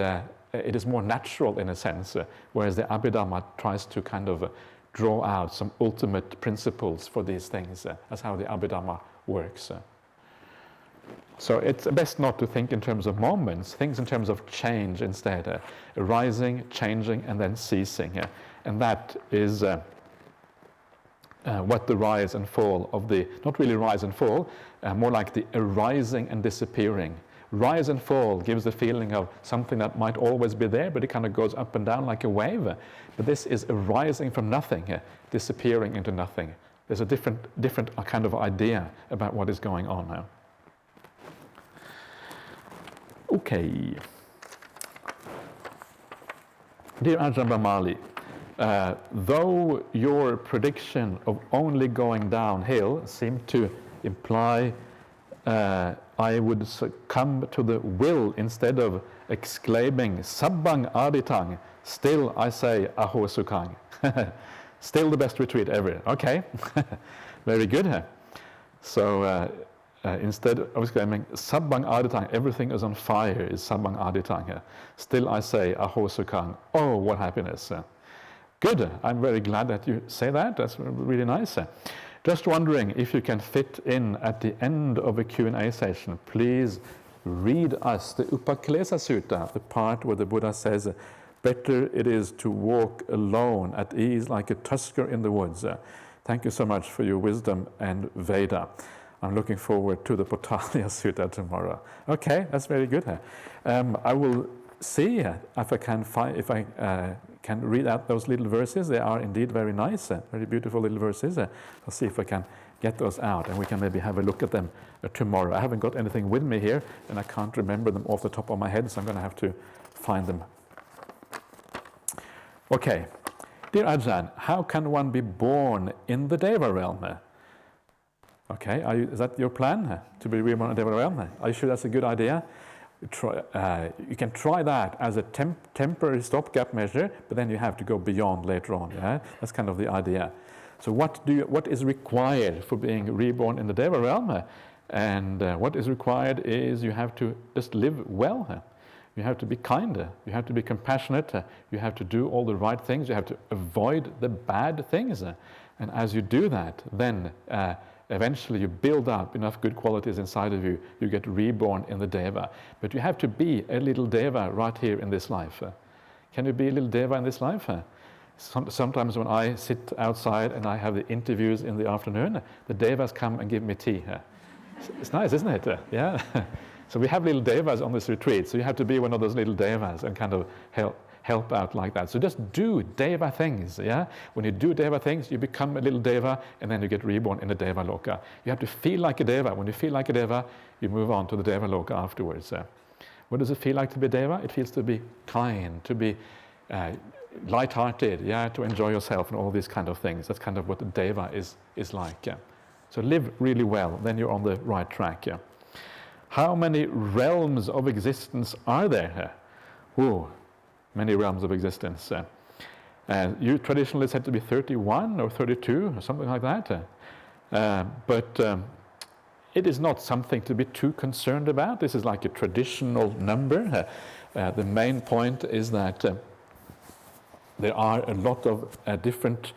it is more natural in a sense, whereas the Abhidhamma tries to kind of draw out some ultimate principles for these things. That's how the Abhidhamma works. So it's best not to think in terms of moments, things in terms of change instead, arising, changing, and then ceasing. And that is what the rise and fall of the, not really rise and fall, more like the arising and disappearing. Rise and fall gives the feeling of something that might always be there, but it kind of goes up and down like a wave. But this is arising from nothing, disappearing into nothing. There's a different kind of idea about what is going on now. Okay. Dear Ajahn Brahmali, though your prediction of only going downhill seemed to imply I would succumb to the will instead of exclaiming sabbang aditang, still I say aho sukhang. Still the best retreat ever. Okay, very good. So instead of exclaiming sabbang aditang, everything is on fire, is sabbang aditang. Still I say aho sukhang, oh what happiness. Good, I'm very glad that you say that, that's really nice. Just wondering if you can fit in at the end of a Q&A session, please read us the Upaklesa Sutta, the part where the Buddha says, better it is to walk alone at ease like a tusker in the woods. Thank you so much for your wisdom and Veda. I'm looking forward to the Potalya Sutta tomorrow. Okay, that's very good. I will see if I can can read out those little verses. They are indeed very nice, very beautiful little verses. I'll see if I can get those out and we can maybe have a look at them tomorrow. I haven't got anything with me here and I can't remember them off the top of my head, so I'm going to have to find them. Okay. Dear Ajahn, how can one be born in the Deva realm? Okay, is that your plan, to be reborn in the Deva realm? Are you sure that's a good idea? You can try that as a temporary stopgap measure, but then you have to go beyond later on. Yeah? That's kind of the idea. So what is required for being reborn in the Deva realm? And what is required is you have to just live well. You have to be kind. You have to be compassionate. You have to do all the right things. You have to avoid the bad things. And as you do that, then eventually you build up enough good qualities inside of you, you get reborn in the Deva. But you have to be a little Deva right here in this life. Can you be a little Deva in this life? Sometimes when I sit outside and I have the interviews in the afternoon, the Devas come and give me tea. It's nice, isn't it? Yeah. So we have little Devas on this retreat, so you have to be one of those little Devas and kind of help out like that. So just do deva things, yeah? When you do deva things, you become a little deva, and then you get reborn in the deva loka. You have to feel like a deva. When you feel like a deva, you move on to the deva loka afterwards. What does it feel like to be deva? It feels to be kind, to be light-hearted, yeah, to enjoy yourself and all these kind of things. That's kind of what the deva is like. Yeah? So live really well, then you're on the right track. Yeah? How many realms of existence are there? Oh, many realms of existence. You traditionally said to be 31 or 32 or something like that. But it is not something to be too concerned about. This is like a traditional number. The main point is that there are a lot of different,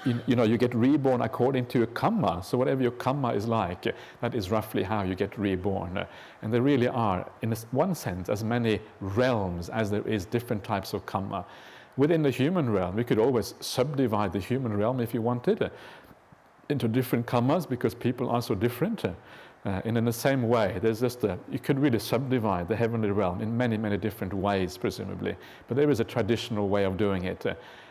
you get reborn according to your karma. So whatever your karma is like, that is roughly how you get reborn. And there really are, in one sense, as many realms as there is different types of karma. Within the human realm, we could always subdivide the human realm if you wanted into different karmas, because people are so different. And in the same way, there's just you could really subdivide the heavenly realm in many, many different ways, presumably. But there is a traditional way of doing it.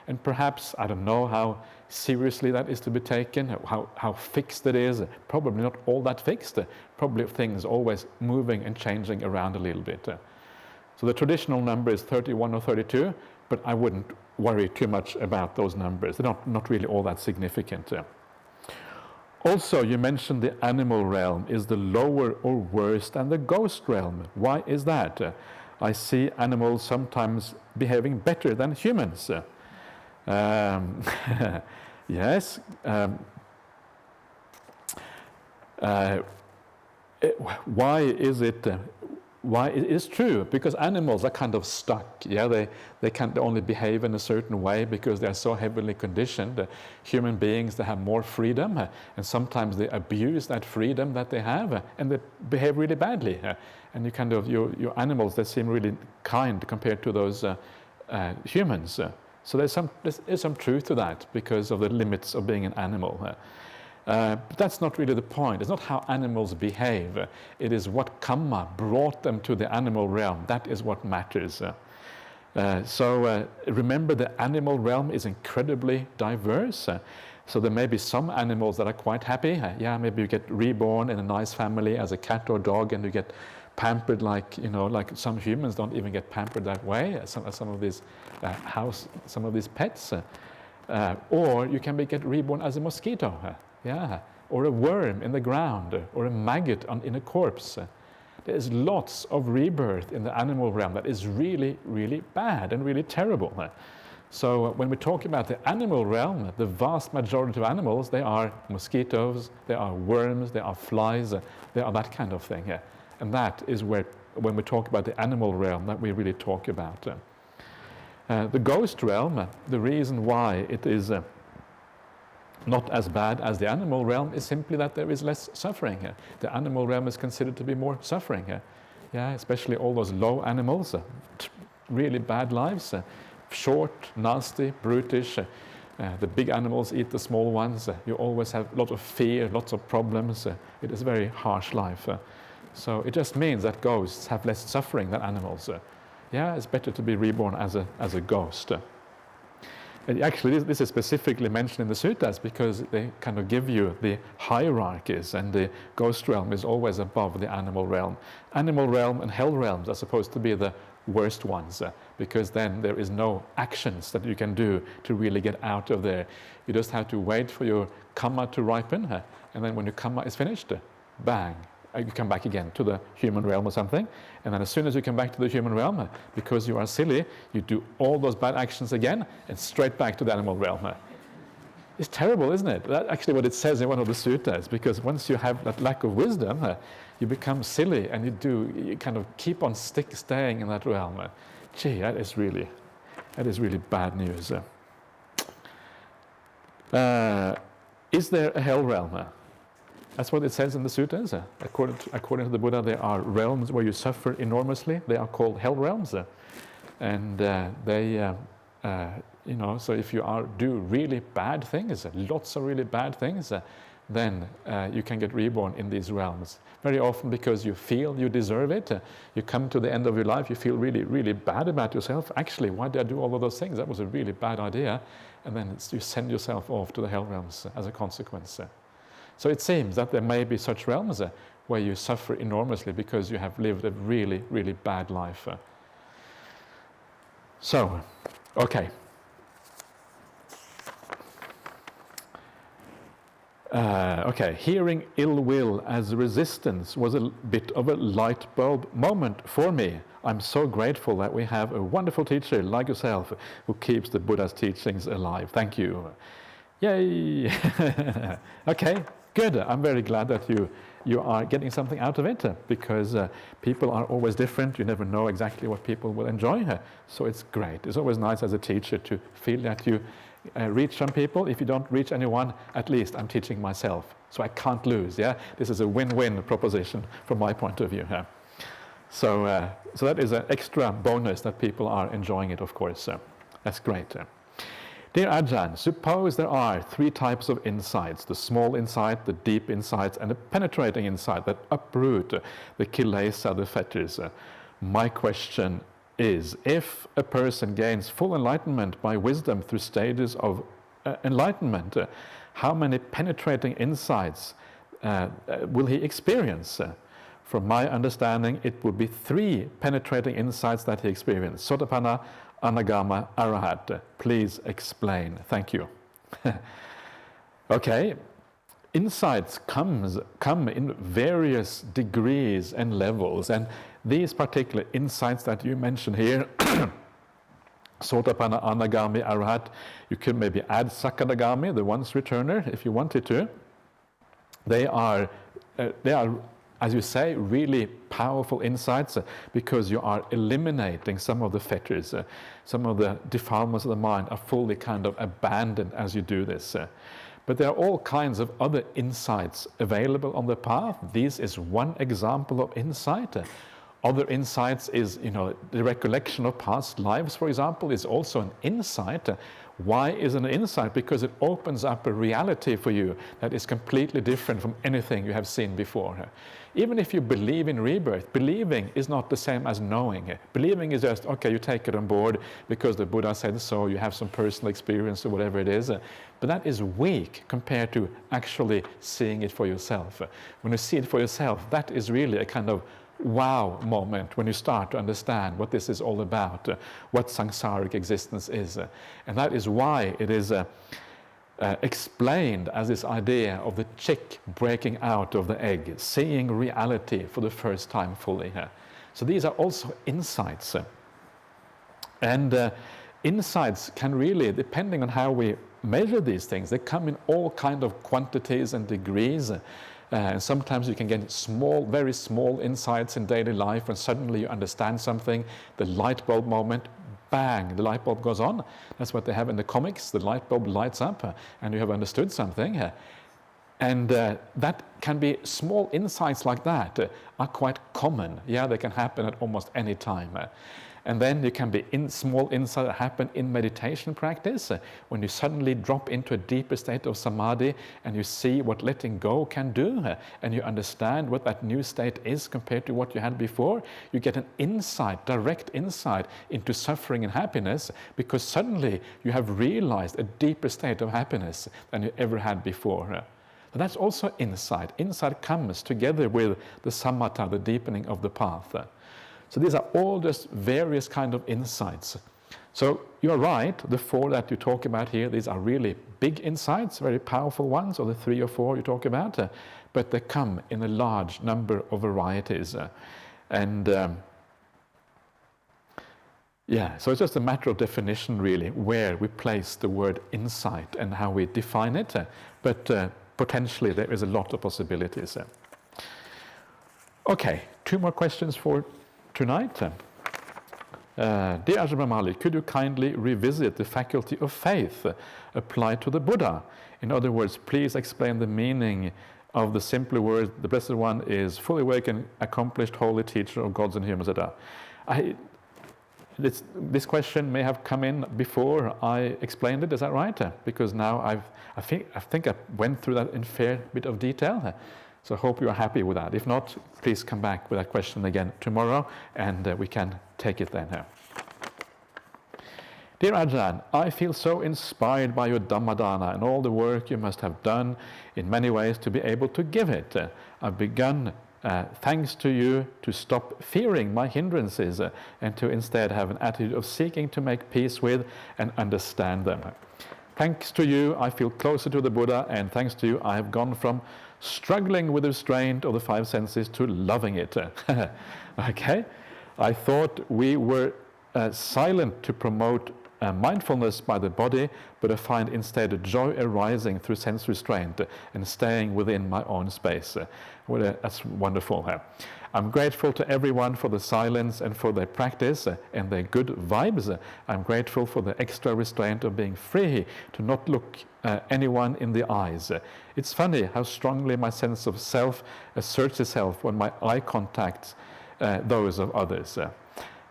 And perhaps, I don't know how seriously that is to be taken, how fixed it is. Probably not all that fixed. Probably things always moving and changing around a little bit. So the traditional number is 31 or 32, but I wouldn't worry too much about those numbers. They're not really all that significant. Also, you mentioned the animal realm is the lower or worse than the ghost realm. Why is that? I see animals sometimes behaving better than humans. Yes. Why is it? Why it is true? Because animals are kind of stuck. Yeah, they can only behave in a certain way because they are so heavily conditioned. Human beings, they have more freedom, and sometimes they abuse that freedom that they have, and they behave really badly. And you kind of your animals, they seem really kind compared to those humans. So there's some truth to that because of the limits of being an animal. But that's not really the point. It's not how animals behave. It is what karma brought them to the animal realm. That is what matters. So remember, the animal realm is incredibly diverse. So there may be some animals that are quite happy. Yeah, maybe you get reborn in a nice family as a cat or dog, and you get pampered like some humans don't even get pampered that way. Some of these some of these pets. Or you can get reborn as a mosquito. Yeah, or a worm in the ground, or a maggot in a corpse. There's lots of rebirth in the animal realm that is really, really bad and really terrible. So when we talk about the animal realm, the vast majority of animals, they are mosquitoes, they are worms, they are flies, they are that kind of thing. And that is where, when we talk about the animal realm, that we really talk about. The ghost realm, the reason why it is not as bad as the animal realm is simply that there is less suffering. The animal realm is considered to be more suffering. Yeah, especially all those low animals, really bad lives, short, nasty, brutish. The big animals eat the small ones. You always have a lot of fear, lots of problems. It is a very harsh life. So it just means that ghosts have less suffering than animals. Yeah, it's better to be reborn as a ghost. Actually, this is specifically mentioned in the suttas because they kind of give you the hierarchies, and the ghost realm is always above the animal realm. Animal realm and hell realms are supposed to be the worst ones because then there is no actions that you can do to really get out of there. You just have to wait for your karma to ripen, and then when your karma is finished, bang, you come back again to the human realm or something. And then as soon as you come back to the human realm, because you are silly, you do all those bad actions again and straight back to the animal realm. It's terrible, isn't it? That's actually what it says in one of the suttas, because once you have that lack of wisdom, you become silly and you kind of keep on staying in that realm. Gee, that is really bad news. Is there a hell realm? That's what it says in the suttas. According to the Buddha, there are realms where you suffer enormously. They are called hell realms, and so if you do really bad things, lots of really bad things, then you can get reborn in these realms. Very often because you feel you deserve it. You come to the end of your life, you feel really, really bad about yourself. Actually, why did I do all of those things? That was a really bad idea. And then you send yourself off to the hell realms as a consequence. So it seems that there may be such realms where you suffer enormously because you have lived a really, really bad life. So, okay. Okay, hearing ill will as resistance was a bit of a light bulb moment for me. I'm so grateful that we have a wonderful teacher like yourself who keeps the Buddha's teachings alive. Thank you. Yay! Okay, good. I'm very glad that you are getting something out of it because people are always different. You never know exactly what people will enjoy. So it's great. It's always nice as a teacher to feel that you reach some people. If you don't reach anyone, at least I'm teaching myself. So I can't lose, yeah? This is a win-win proposition from my point of view. So that is an extra bonus that people are enjoying it, of course. That's great. Dear Ajahn, suppose there are 3 types of insights, the small insight, the deep insights, and the penetrating insight that uproot the kilesa, the fetters. My question is, if a person gains full enlightenment by wisdom through stages of enlightenment, how many penetrating insights will he experience? From my understanding, it would be 3 penetrating insights that he experienced. Sotapanna, Anagama, Arahat. Please explain. Thank you. Okay. Insights come in various degrees and levels, and these particular insights that you mention here, Sotapanna, Anagami, Arahat, you could maybe add Sakadagami, the once returner, if you wanted to. They are, as you say, really powerful insights because you are eliminating some of the fetters. Some of the defilements of the mind are fully kind of abandoned as you do this. But there are all kinds of other insights available on the path. This is one example of insight. Other insights is, the recollection of past lives, for example, is also an insight. Why is it an insight? Because it opens up a reality for you that is completely different from anything you have seen before. Even if you believe in rebirth, believing is not the same as knowing. Believing is just, okay, you take it on board because the Buddha said so, you have some personal experience or whatever it is. But that is weak compared to actually seeing it for yourself. When you see it for yourself, that is really a kind of wow moment when you start to understand what this is all about, what samsaric existence is. And that is why it is explained as this idea of the chick breaking out of the egg, seeing reality for the first time fully. So these are also insights. And insights can really, depending on how we measure these things, they come in all kind of quantities and degrees. And sometimes you can get small, very small insights in daily life and suddenly you understand something, the light bulb moment, bang, the light bulb goes on. That's what they have in the comics, the light bulb lights up and you have understood something. And that can be, small insights like that are quite common. Yeah, they can happen at almost any time. And then there can be small insights that happen in meditation practice, when you suddenly drop into a deeper state of samadhi and you see what letting go can do, and you understand what that new state is compared to what you had before. You get an insight, direct insight into suffering and happiness, because suddenly you have realized a deeper state of happiness than you ever had before. And that's also insight. Insight comes together with the samatha, the deepening of the path. So these are all just various kind of insights. So you're right, the 4 that you talk about here, these are really big insights, very powerful ones, or the 3 or 4 you talk about, but they come in a large number of varieties. Yeah, so it's just a matter of definition really, where we place the word insight and how we define it, but potentially there is a lot of possibilities. Okay, 2 more questions for tonight. Dear Ajahn Brahmali, could you kindly revisit the faculty of faith applied to the Buddha? In other words, please explain the meaning of the simpler word, the Blessed One is fully awakened, accomplished, holy teacher of gods and humans, etc. this question may have come in before I explained it. Is that right? Because now I think I went through that in fair bit of detail. So I hope you are happy with that. If not, please come back with that question again tomorrow, and we can take it then. Dear Ajahn, I feel so inspired by your Dhammadana and all the work you must have done in many ways to be able to give it. I've begun, thanks to you, to stop fearing my hindrances and to instead have an attitude of seeking to make peace with and understand them. Thanks to you, I feel closer to the Buddha, and thanks to you, I have gone from struggling with the restraint of the five senses to loving it. Okay? I thought we were silent to promote mindfulness by the body, but I find instead a joy arising through sense restraint and staying within my own space. That's wonderful. I'm grateful to everyone for the silence and for their practice and their good vibes. I'm grateful for the extra restraint of being free to not look anyone in the eyes. It's funny how strongly my sense of self asserts itself when my eye contacts those of others.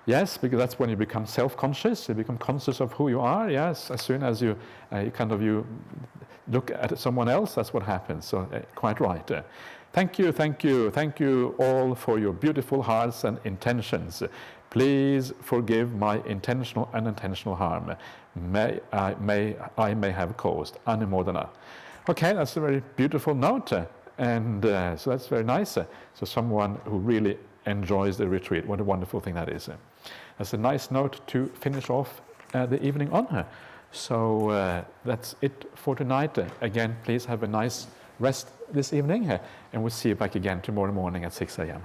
Yes, because that's when you become self-conscious. You become conscious of who you are. Yes, as soon as you look at someone else, that's what happens. So quite right. Thank you all for your beautiful hearts and intentions. Please forgive my intentional and unintentional harm. I may have caused. Anumodana. Okay, that's a very beautiful note, and so that's very nice. So someone who really enjoys the retreat. What a wonderful thing that is. That's a nice note to finish off the evening on. So that's it for tonight. Again, please have a nice rest this evening, and we'll see you back again tomorrow morning at 6 a.m.